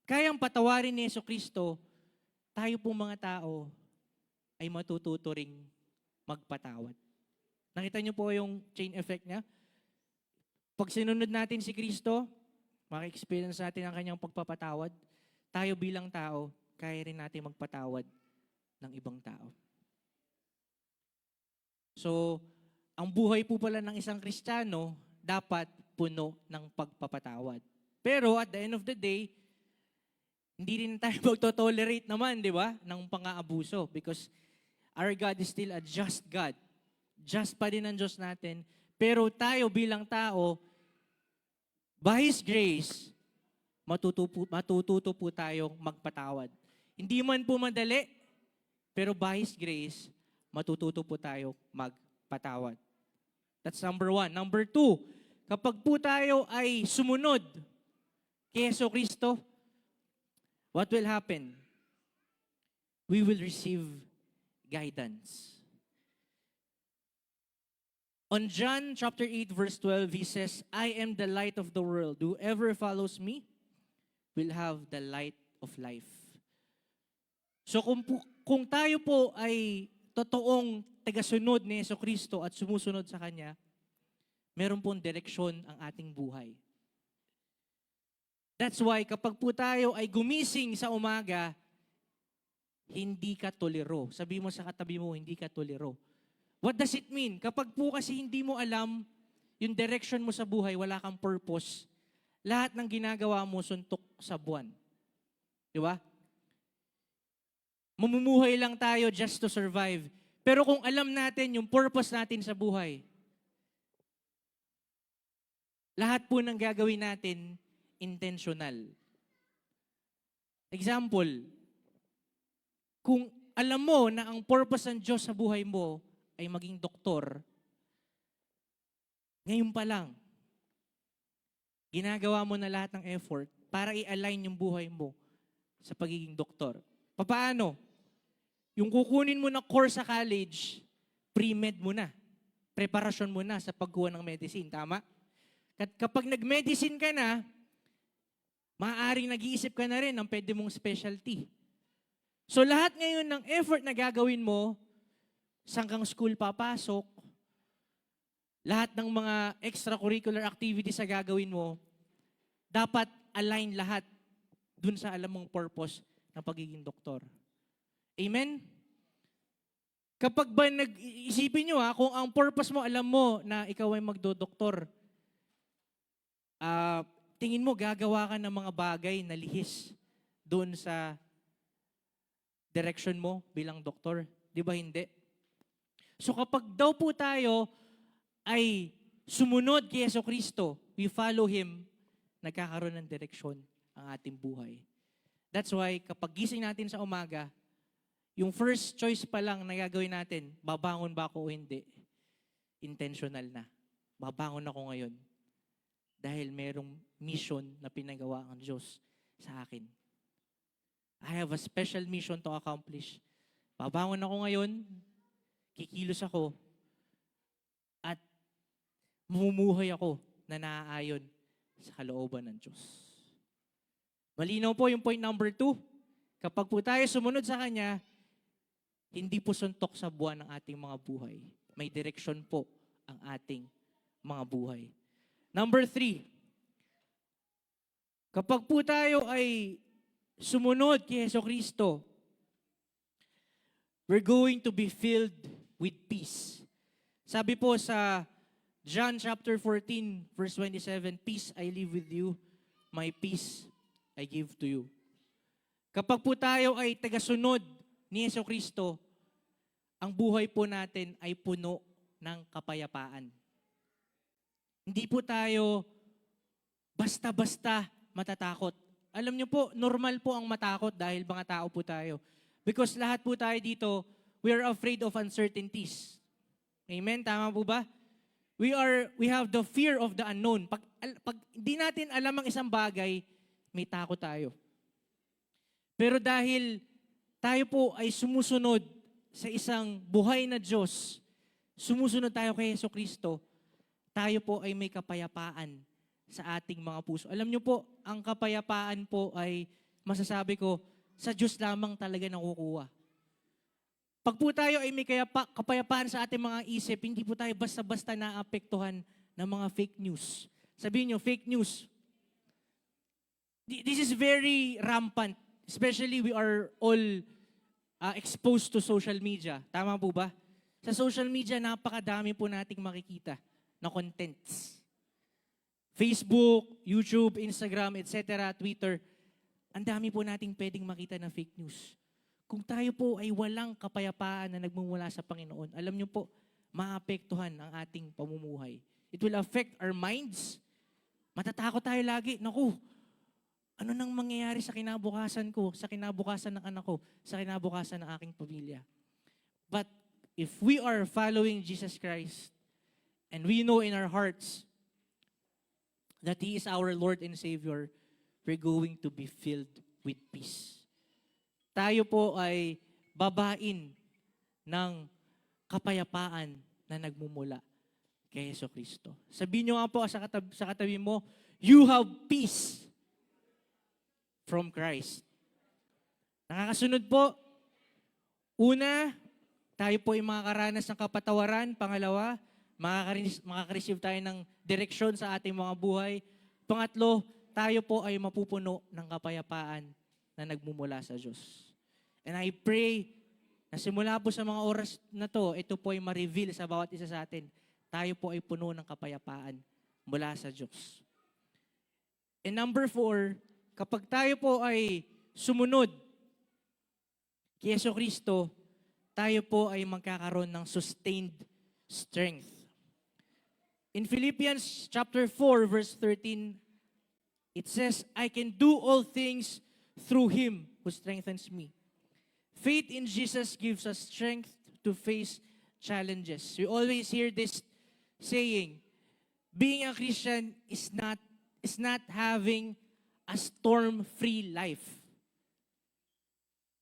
kayang patawarin ni Jesucristo, tayo po mga tao ay matututo ring magpatawad. Nakita niyo po yung chain effect niya? Pag sinunod natin si Kristo, maka-experience natin ang Kanyang pagpapatawad, tayo bilang tao, kaya rin natin magpatawad ng ibang tao. So, ang buhay po pala ng isang Kristiyano, dapat puno ng pagpapatawad. Pero at the end of the day, hindi rin tayo magto-tolerate naman, di ba, ng pang-aabuso. Because our God is still a just God. Just pa din ang Diyos natin. Pero tayo bilang tao, by His grace, matututo po tayong magpatawad. Hindi man po madali, pero by His grace, matututo po tayo magpatawad. That's number 1. Number 2, kapag po tayo ay sumunod kay Yesu Cristo, what will happen? We will receive guidance. On John chapter 8 verse 12, He says, I am the light of the world. Whoever follows me will have the light of life. So kung tayo po ay totoong tagasunod ni Jesucristo at sumusunod sa Kanya, meron pong direksyon ang ating buhay. That's why kapag po tayo ay gumising sa umaga, hindi ka tolero. Sabi mo sa katabi mo, hindi ka tolero. What does it mean? Kapag po kasi hindi mo alam yung direction mo sa buhay, wala kang purpose, lahat ng ginagawa mo suntok sa buwan. Di ba? Mamumuhay lang tayo just to survive. Pero kung alam natin yung purpose natin sa buhay, lahat po ng gagawin natin, intentional. Example, kung alam mo na ang purpose ng Diyos sa buhay mo ay maging doktor, ngayon pa lang, ginagawa mo na lahat ng effort para i-align yung buhay mo sa pagiging doktor. Paano? Yung kukunin mo na course sa college, pre-med mo na. Preparasyon mo na sa pagkuha ng medicine. Tama? Kapag nag-medicine ka na, maaaring nag-iisip ka na rin ng pwede mong specialty. So lahat ngayon ng effort na gagawin mo, saan kang school papasok, lahat ng mga extracurricular activities na gagawin mo, dapat align lahat dun sa alam mong purpose ng pagiging doktor. Amen? Kapag ba nag-isipin nyo kung ang purpose mo, alam mo na ikaw ay magdodoktor, tingin mo gagawa ka ng mga bagay na lihis doon sa direction mo bilang doktor. Di ba hindi? So kapag daw po tayo ay sumunod kay Jesucristo, we follow Him, nagkakaroon ng direksyon ang ating buhay. That's why kapag gising natin sa umaga, yung first choice pa lang na gagawin natin, babangon ba ako o hindi, intentional na. Babangon ako ngayon. Dahil merong mission na pinagawa ang Diyos sa akin. I have a special mission to accomplish. Babangon ako ngayon, kikilos ako, at mamumuhay ako na naaayon sa kalooban ng Diyos. Malinaw po yung point number 2. Kapag po tayo sumunod sa Kanya, hindi po suntok sa buwan ng ating mga buhay. May direksyon po ang ating mga buhay. Number 3, kapag po tayo ay sumunod kay Jesucristo, we're going to be filled with peace. Sabi po sa John chapter 14, verse 27, peace I leave with you, my peace I give to you. Kapag po tayo ay tagasunod ni Jesucristo, ang buhay po natin ay puno ng kapayapaan. Hindi po tayo basta-basta matatakot. Alam niyo po, normal po ang matakot dahil mga tao po tayo. Because lahat po tayo dito, we are afraid of uncertainties. Amen? Tama po ba? We have the fear of the unknown. Pag di natin alam ang isang bagay, may takot tayo. Pero dahil tayo po ay sumusunod sa isang buhay na Diyos, sumusunod tayo kay Jesucristo, tayo po ay may kapayapaan sa ating mga puso. Alam niyo po, ang kapayapaan po ay, masasabi ko, sa Diyos lamang talaga nakukuha. Pag po tayo ay may kapayapaan sa ating mga isip, hindi po tayo basta-basta naapektuhan ng mga fake news. Sabihin niyo, fake news. This is very rampant. Especially we are all exposed to social media. Tama po ba? Sa social media, napakadami po nating makikita na contents. Facebook, YouTube, Instagram, etc., Twitter. Ang dami po nating pwedeng makita na fake news. Kung tayo po ay walang kapayapaan na nagmumula sa Panginoon, alam niyo po, maapektuhan ang ating pamumuhay. It will affect our minds. Matatakot tayo lagi. Naku, ano nang mangyayari sa kinabukasan ko, sa kinabukasan ng anak ko, sa kinabukasan ng aking pamilya? But if we are following Jesus Christ, and we know in our hearts that He is our Lord and Savior, we're going to be filled with peace. Tayo po ay babain ng kapayapaan na nagmumula kay Jesucristo. Sabihin nyo nga po sa katabi mo, you have peace from Christ. Nakakasunod po. Una, tayo po ay makakaranas ng kapatawaran. Pangalawa, makaka-receive tayo ng direksyon sa ating mga buhay. Pangatlo, tayo po ay mapupuno ng kapayapaan na nagmumula sa Diyos. And I pray na simula po sa mga oras na to, ito po ay ma-reveal sa bawat isa sa atin. Tayo po ay puno ng kapayapaan mula sa Diyos. And number 4, kapag tayo po ay sumunod kay Jesucristo, tayo po ay magkakaroon ng sustained strength. In Philippians chapter 4, verse 13, it says, I can do all things through Him who strengthens me. Faith in Jesus gives us strength to face challenges. We always hear this saying, being a Christian is not having a storm-free life.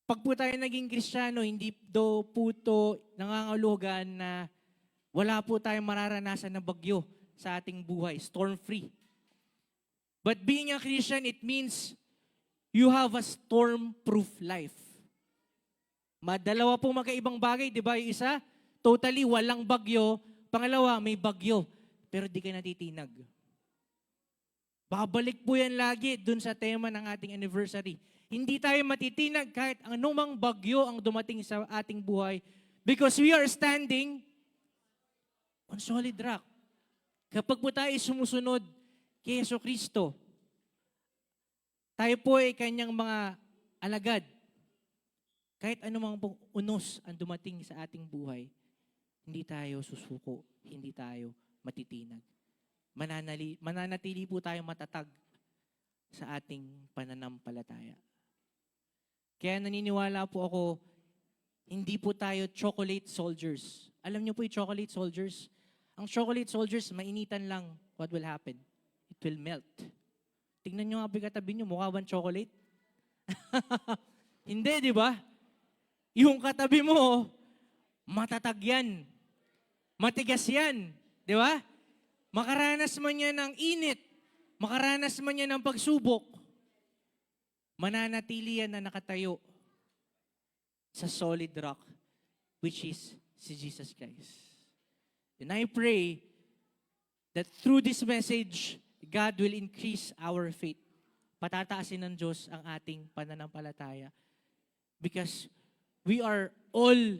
Pag po tayo naging Kristiyano, hindi do po ito nangangahulugan na wala po tayong mararanasan na bagyo sa ating buhay, storm-free. But being a Christian, it means you have a storm-proof life. Madalawa po magkaibang bagay, di ba? Yung isa, totally walang bagyo. Pangalawa, may bagyo, pero di ka natitinag. Babalik po yan lagi dun sa tema ng ating anniversary. Hindi tayo matitinag kahit anumang bagyo ang dumating sa ating buhay because we are standing on solid rock. Kapag po tayo sumusunod kay Jesucristo, tayo po ay kanyang mga alagad. Kahit anumang unos ang dumating sa ating buhay, hindi tayo susuko, hindi tayo matitinag. Mananatili po tayo matatag sa ating pananampalataya. Kaya naniniwala po ako, hindi po tayo chocolate soldiers. Alam niyo po yung chocolate soldiers? Ang chocolate soldiers, mainitan lang, what will happen? It will melt. Tingnan niyo nga po yung katabi niyo, mukha bang chocolate? Hindi, di ba? Yung katabi mo, matatag yan. Matigas yan. Di ba? Makaranas man yan ng init, makaranas man yan ng pagsubok, mananatili yan na nakatayo sa solid rock, which is si Jesus Christ. And I pray that through this message, God will increase our faith. Patataasin ng Diyos ang ating pananampalataya. Because we are all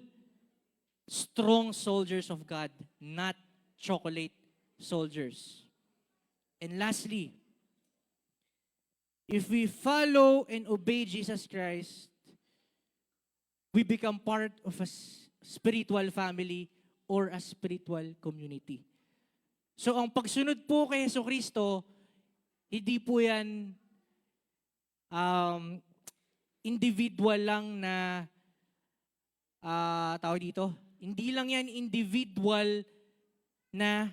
strong soldiers of God, not chocolate soldiers. And lastly, if we follow and obey Jesus Christ, we become part of a spiritual family or a spiritual community. So ang pagsunod po kay Jesucristo, hindi po yan individual lang na tawag dito. Hindi lang yan individual na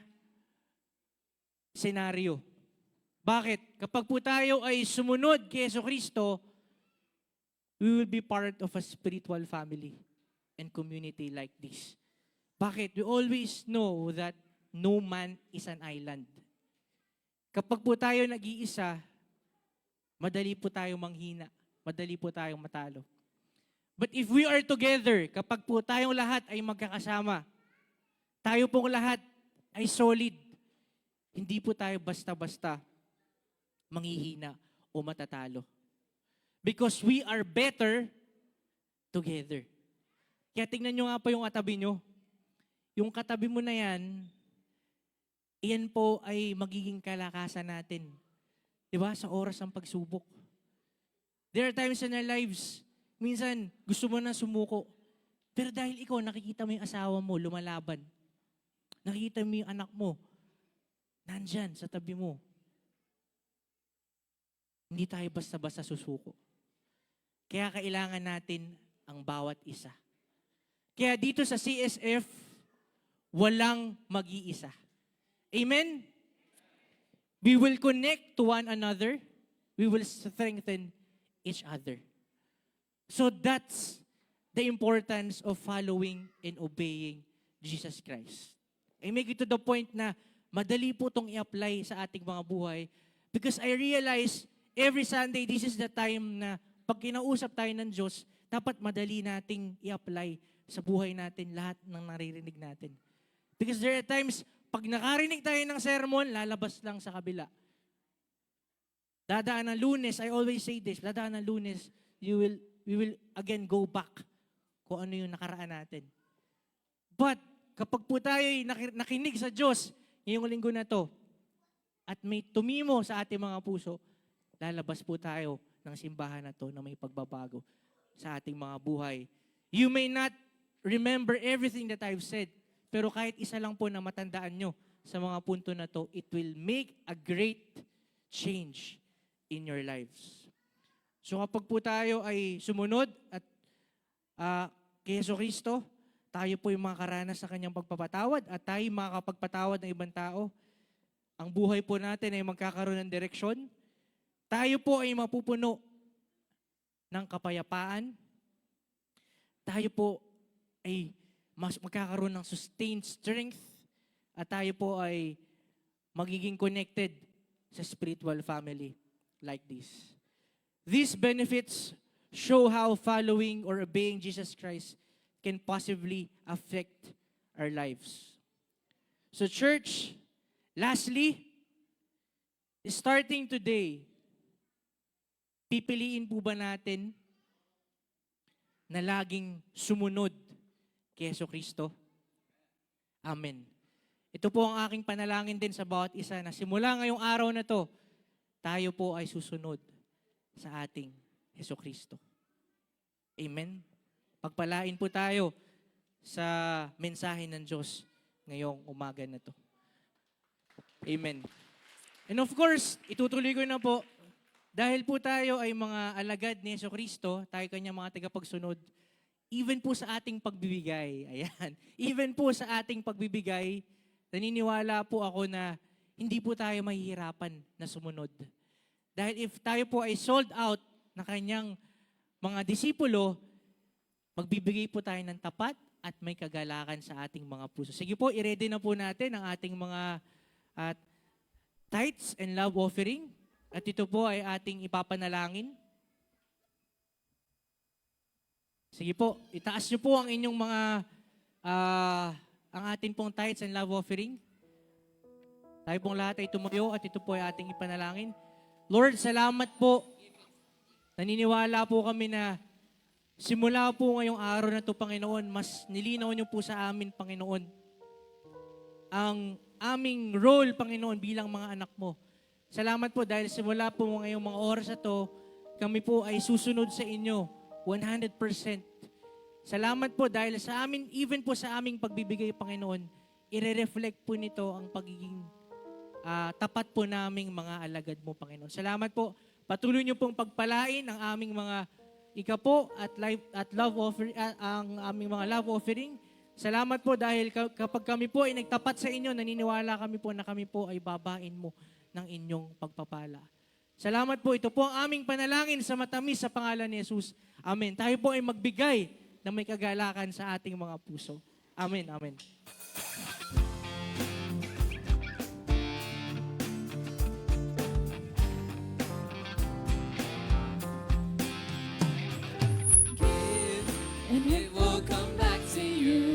senaryo. Bakit? Kapag po tayo ay sumunod kay Jesucristo, we will be part of a spiritual family and community like this. Bakit? We always know that no man is an island. Kapag po tayo nag-iisa, madali po tayong manghina. Madali po tayong matalo. But if we are together, kapag po tayong lahat ay magkakasama, tayo pong lahat ay solid, hindi po tayo basta-basta manghihina o matatalo. Because we are better together. Kaya tingnan nyo nga po yung katabi nyo. Yung katabi mo na yan, iyan po ay magiging kalakasan natin. Diba? Sa oras ng pagsubok. There are times in our lives, minsan gusto mo na sumuko. Pero dahil ikaw, nakikita mo yung asawa mo, lumalaban. Nakikita mo yung anak mo, nandyan sa tabi mo. Hindi tayo basta-basta susuko. Kaya kailangan natin ang bawat isa. Kaya dito sa CSF, walang mag-iisa. Amen? We will connect to one another. We will strengthen each other. So that's the importance of following and obeying Jesus Christ. I make it to the point na madali po itong i-apply sa ating mga buhay because I realize every Sunday, this is the time na pag kinausap tayo ng Diyos, dapat madali nating i-apply sa buhay natin lahat ng naririnig natin. Because there are times, pag nakarinig tayo ng sermon, lalabas lang sa kabila. Dadaan ng Lunes, I always say this, dadaan ng Lunes, we will again go back kung ano yung nakaraan natin. But, kapag po tayo nakinig sa Diyos, ngayong linggo na to, at may tumimo sa ating mga puso, lalabas po tayo ng simbahan na to na may pagbabago sa ating mga buhay. You may not remember everything that I've said, pero kahit isa lang po na matandaan nyo sa mga punto na to, it will make a great change in your lives. So kapag po tayo ay sumunod at kay Jesucristo, tayo po yung makakaranas sa kanyang pagpapatawad at tayo makakapagpatawad ng ibang tao. Ang buhay po natin ay magkakaroon ng direksyon. Tayo po ay mapupuno ng kapayapaan. Tayo po ay magkakaroon ng sustained strength. At tayo po ay magiging connected sa spiritual family like this. These benefits show how following or obeying Jesus Christ can possibly affect our lives. So church, lastly, starting today, pipiliin po ba natin na laging sumunod kay Jesucristo? Amen. Ito po ang aking panalangin din sa bawat isa na simula ngayong araw na to, tayo po ay susunod sa ating Jesucristo. Amen. Pagpalain po tayo sa mensahe ng Diyos ngayong umaga na to. Amen. And of course, itutuloy ko na po, dahil po tayo ay mga alagad ni Jesucristo, tayo kanyang mga tagapagsunod, even po sa ating pagbibigay, ayan, even po sa ating pagbibigay, naniniwala po ako na hindi po tayo mahihirapan na sumunod. Dahil if tayo po ay sold out na kanyang mga disipulo, magbibigay po tayo ng tapat at may kagalakan sa ating mga puso. Sige po, i-ready na po natin ang ating mga tithes and love offering. At ito po ay ating ipapanalangin. Sige po, itaas niyo po ang inyong mga, ang ating pong tithes and love offering. Tayo pong lahat ay tumayo at ito po ay ating ipanalangin. Lord, salamat po. Naniniwala po kami na simula po ngayong araw na ito, Panginoon, mas nilinaw niyo po sa amin, Panginoon, ang aming role, Panginoon, bilang mga anak mo Salamat po dahil simula po ngayong mga oras na to, kami po ay susunod sa inyo 100%. Salamat po dahil sa amin, even po sa aming pagbibigay, Panginoon, ire-reflect po nito ang pagiging tapat po naming mga alagad mo, Panginoon. Salamat po. Patuloy niyo pong pagpalain ang aming mga ikapo at love offering, ang aming mga love offering. Salamat po dahil kapag kami po ay nagtapat sa inyo, naniniwala kami po na kami po ay babain mo ng inyong pagpapala. Salamat po. Ito po ang aming panalangin sa matamis sa pangalan ni Jesus. Amen. Tayo po ay magbigay na may kagalakan sa ating mga puso. Amen. Amen. And it will come back to you.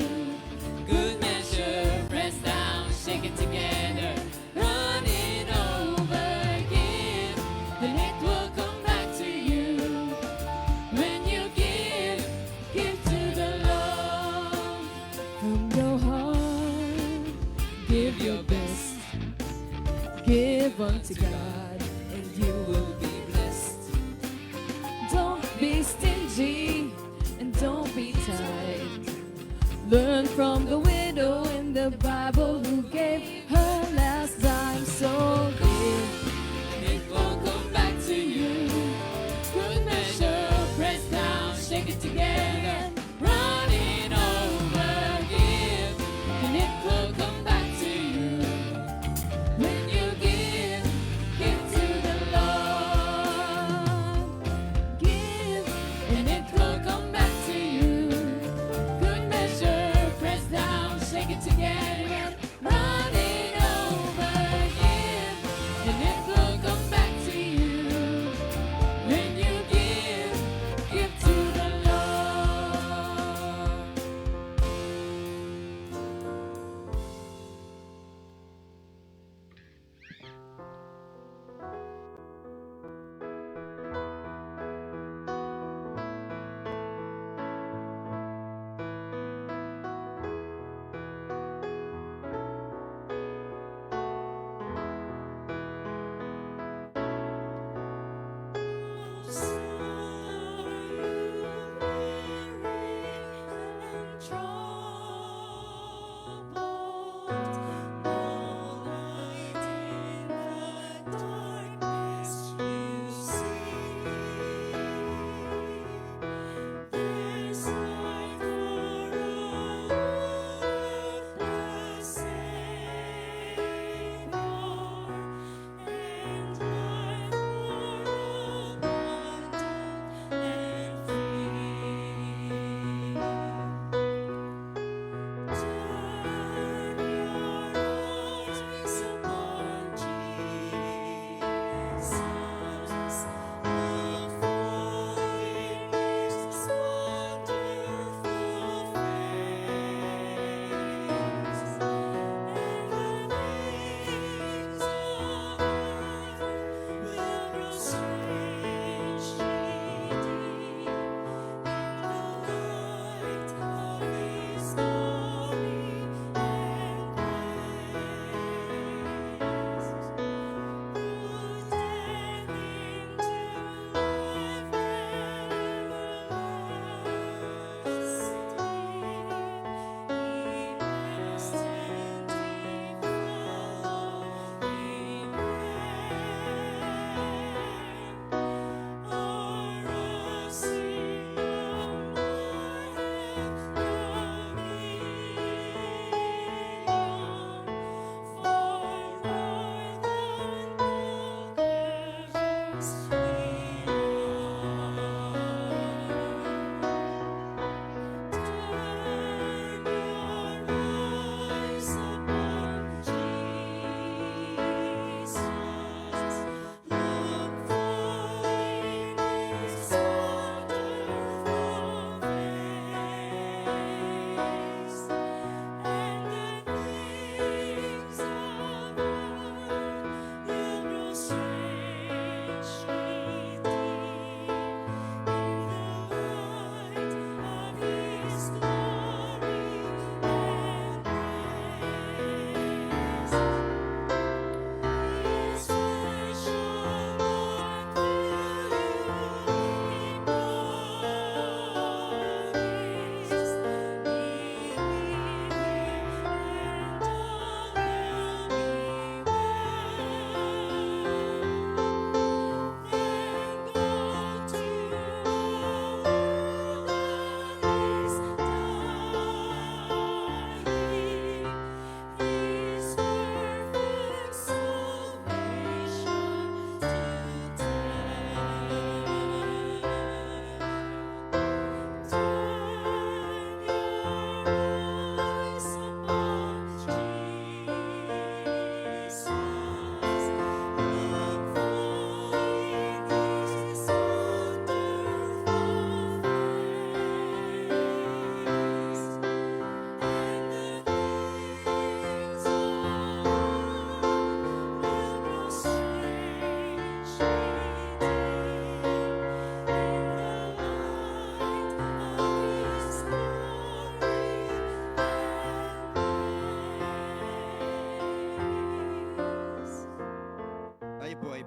Good measure, pressed down, shake it together, running over again. And it will come back to you. When you give to the Lord. From your heart, give your best. Give unto God, and you will be blessed. Don't be stingy, and don't be tight. Learn from the widow in the Bible who gave her last dime. So give. It will come back to you. Good measure, pressed down, shake it together, running over again. And it will come back to you. When you give to the Lord. Give. And it will come back to you. Good measure, pressed down, shake it together,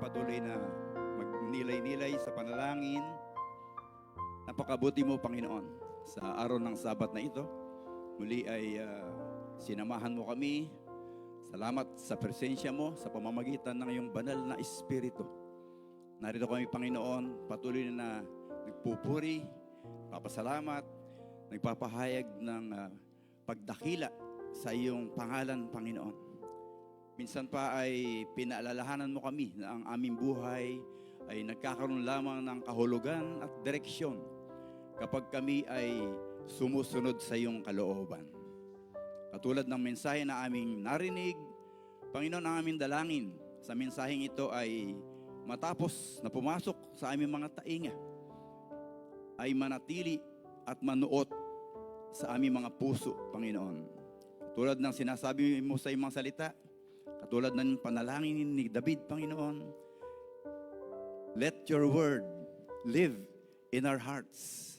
patuloy na magnilay-nilay sa panalangin. Napakabuti mo, Panginoon, sa araw ng Sabat na ito. Muli ay sinamahan mo kami. Salamat sa presensya mo sa pamamagitan ng iyong banal na Espiritu. Narito kami, Panginoon, patuloy na nagpupuri, papasalamat, nagpapahayag ng pagdakila sa iyong pangalan, Panginoon. Minsan pa ay pinaalalahanan mo kami na ang aming buhay ay nagkakaroon lamang ng kahulugan at direksyon kapag kami ay sumusunod sa iyong kalooban. Katulad ng mensahe na aming narinig, Panginoon, ang aming dalangin sa mensaheng ito ay matapos na pumasok sa aming mga tainga, ay manatili at manuot sa aming mga puso, Panginoon. Tulad ng sinasabi mo sa iyong mga salita, katulad ng panalangin ni David, Panginoon, let your word live in our hearts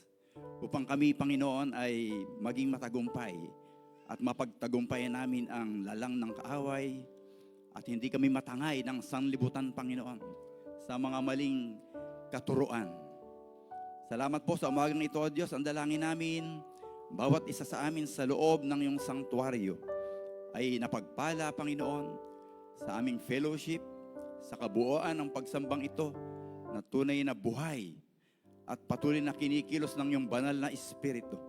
upang kami, Panginoon, ay maging matagumpay at mapagtagumpayan namin ang lalang ng kaaway at hindi kami matangay ng sanlibutan, Panginoon, sa mga maling katuruan. Salamat po sa umagang ito, O Diyos. Ang dalangin namin, bawat isa sa amin sa loob ng iyong sanktuaryo ay napagpala, Panginoon, sa aming fellowship, sa kabuuan ng pagsambang ito na tunay na buhay at patuloy na kinikilos ng iyong banal na Espiritu.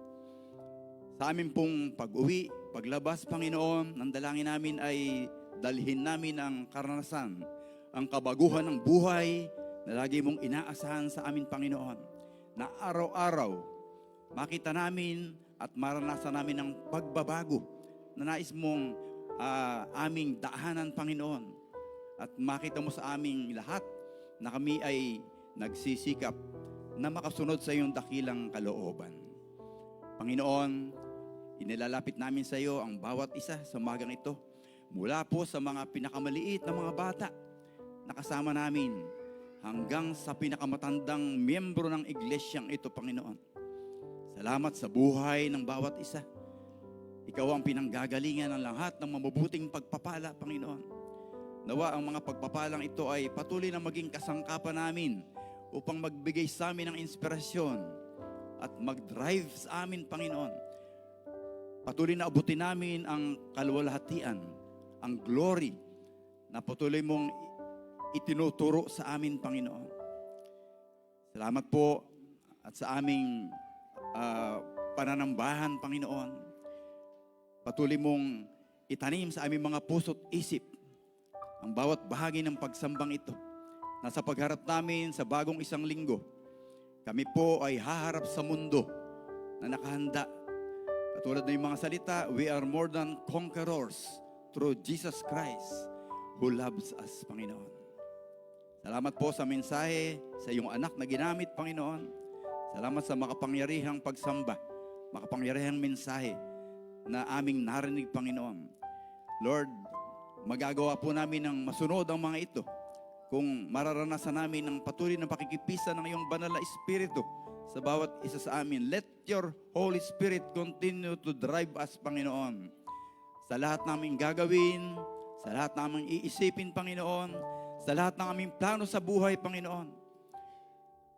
Sa amin pong pag-uwi, paglabas, Panginoon, ang dalangin namin ay dalhin namin ang karanasan, ang kabaguhan ng buhay na lagi mong inaasahan sa amin, Panginoon, na araw-araw makita namin at maranasan namin ang pagbabago na nais mong aming daanan, Panginoon. At makita mo sa aming lahat na kami ay nagsisikap na makasunod sa iyong dakilang kalooban. Panginoon, inilalapit namin sa iyo ang bawat isa sa umagang ito. Mula po sa mga pinakamaliit na mga bata na kasama namin hanggang sa pinakamatandang miyembro ng iglesyang ito, Panginoon. Salamat sa buhay ng bawat isa. Ikaw ang pinanggagalingan ng lahat ng mabubuting pagpapala, Panginoon. Nawa ang mga pagpapalang ito ay patuloy na maging kasangkapan namin upang magbigay sa amin ng inspirasyon at mag-drive sa amin, Panginoon. Patuloy na abutin namin ang kaluwalhatian, ang glory na patuloy mong itinuturo sa amin, Panginoon. Salamat po at sa aming pananambahan, Panginoon. Patuloy mong itanim sa aming mga puso't isip ang bawat bahagi ng pagsambang ito na sa pagharap namin sa bagong isang linggo, kami po ay haharap sa mundo na nakahanda. Katulad ng mga salita, we are more than conquerors through Jesus Christ who loves us, Panginoon. Salamat po sa mensahe sa iyong anak na ginamit, Panginoon. Salamat sa makapangyarihang pagsamba, makapangyarihang mensahe na aming narinig, Panginoon. Lord, magagawa po namin ng masunod ang mga ito kung mararanasan namin ng patuloy na pakikipisa ng iyong banal na Espiritu sa bawat isa sa amin. Let your Holy Spirit continue to drive us, Panginoon. Sa lahat naming gagawin, sa lahat naming iisipin, Panginoon, sa lahat ng aming plano sa buhay, Panginoon.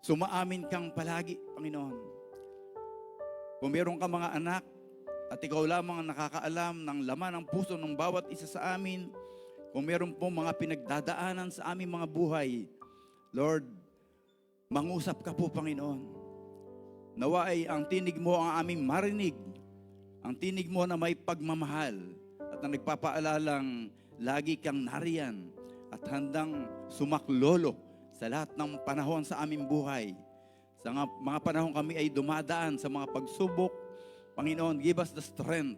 Sumaamin kang palagi, Panginoon. Kung meron ka mga anak at ikaw lamang ang nakakaalam ng laman ng puso ng bawat isa sa amin, kung meron pong mga pinagdadaanan sa aming mga buhay, Lord, mangusap ka po, Panginoon. Nawa ay ang tinig mo ang aming marinig, ang tinig mo na may pagmamahal at na nagpapaalalang lagi kang nariyan at handang sumaklolo sa lahat ng panahon sa aming buhay. Sa mga panahon kami ay dumadaan sa mga pagsubok, Panginoon, give us the strength.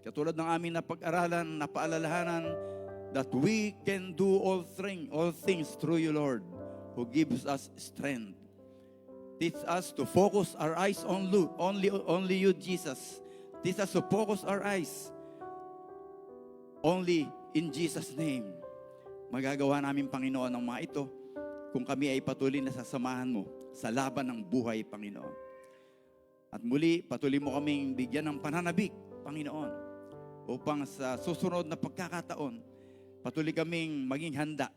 Katulad ng aming napag-aralan, napaalalahanan, that we can do all things through you, Lord, who gives us strength. Teach us to focus our eyes on only you, Jesus. Teach us to focus our eyes only in Jesus' name. Magagawa namin, Panginoon, ang mga ito kung kami ay patuloy na sasamahan mo sa laban ng buhay, Panginoon. At muli, patuloy mo kaming bigyan ng pananabik, Panginoon, upang sa susunod na pagkakataon, patuloy kaming maging handa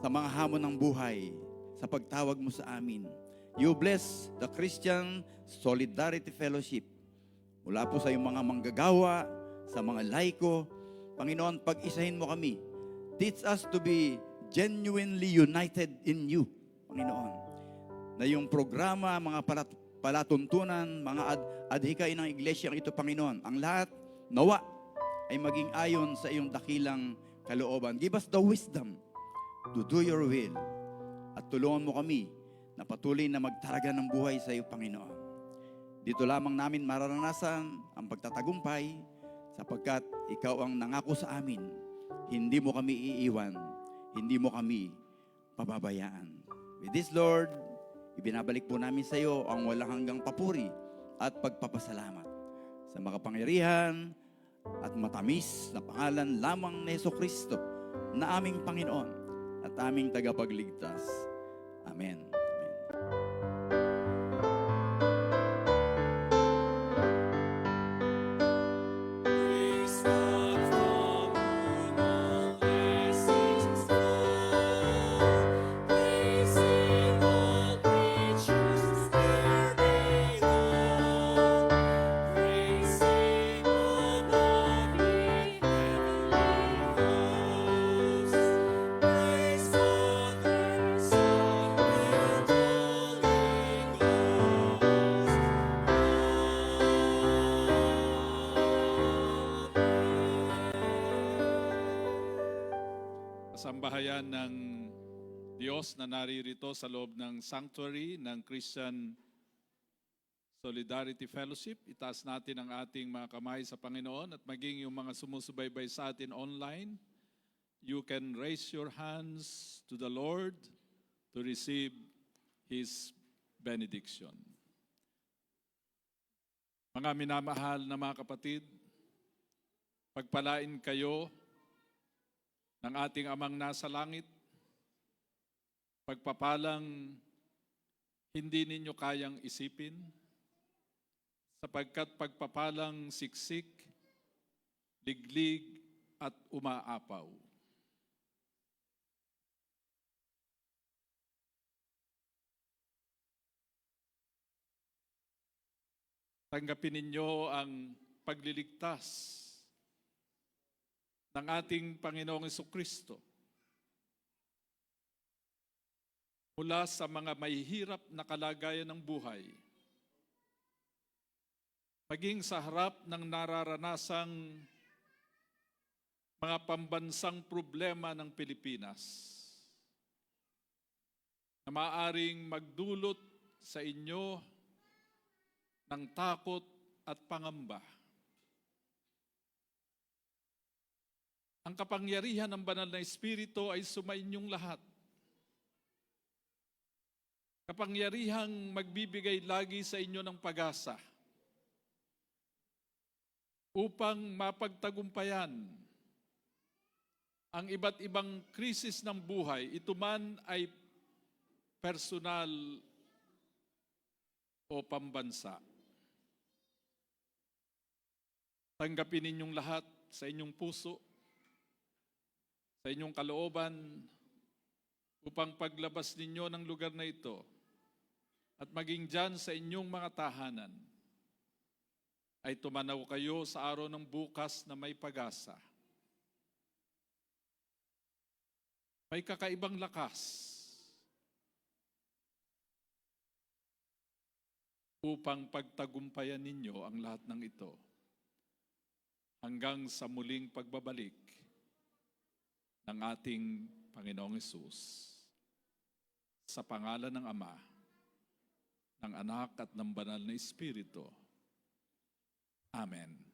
sa mga hamon ng buhay, sa pagtawag mo sa amin. You bless the Christian Solidarity Fellowship. Mula po sa iyong mga manggagawa, sa mga laiko, Panginoon, pag-isahin mo kami. Teach us to be genuinely united in you, Panginoon. Na yung programa, mga palatuntunan, mga adhikain ng iglesia ito, Panginoon, ang lahat, nawa, ay maging ayon sa iyong dakilang kalooban. Give us the wisdom to do your will. At tulungan mo kami na patuloy na magtaraga ng buhay sa iyo, Panginoon. Dito lamang namin mararanasan ang pagtatagumpay sapagkat ikaw ang nangako sa amin. Hindi mo kami iiwan, hindi mo kami pababayaan. With this, Lord, ibinabalik po namin sa iyo ang walang hanggang papuri at pagpapasalamat sa makapangyarihan at matamis na pangalan lamang ni Jesucristo na aming Panginoon at aming tagapagligtas. Amen. Sambahayan ng Diyos na naririto sa loob ng sanctuary ng Christian Solidarity Fellowship. Itaas natin ang ating mga kamay sa Panginoon at maging yung mga sumusubaybay sa atin online, you can raise your hands to the Lord to receive His benediction. Mga minamahal na mga kapatid, pagpalain kayo ng ating Amang nasa langit, pagpapalang hindi ninyo kayang isipin, sapagkat pagpapalang siksik, liglig at umaapaw. Tanggapin ninyo ang pagliligtas ng ating Panginoong Jesucristo mula sa mga mahihirap na kalagayan ng buhay, maging sa harap ng nararanasang mga pambansang problema ng Pilipinas na maaaring magdulot sa inyo ng takot at pangamba. Ang kapangyarihan ng banal na Espiritu ay sumainyong lahat. Kapangyarihang magbibigay lagi sa inyo ng pag-asa upang mapagtagumpayan ang iba't ibang krisis ng buhay, ito man ay personal o pambansa. Tanggapin ninyong lahat sa inyong puso, sa inyong kalooban, upang paglabas ninyo ng lugar na ito at maging dyan sa inyong mga tahanan, ay tumanaw kayo sa araw ng bukas na may pag-asa. May kakaibang lakas upang pagtagumpayan ninyo ang lahat ng ito hanggang sa muling pagbabalik ng ating Panginoong Hesus. Sa pangalan ng Ama, ng Anak at ng Banal na Espiritu. Amen.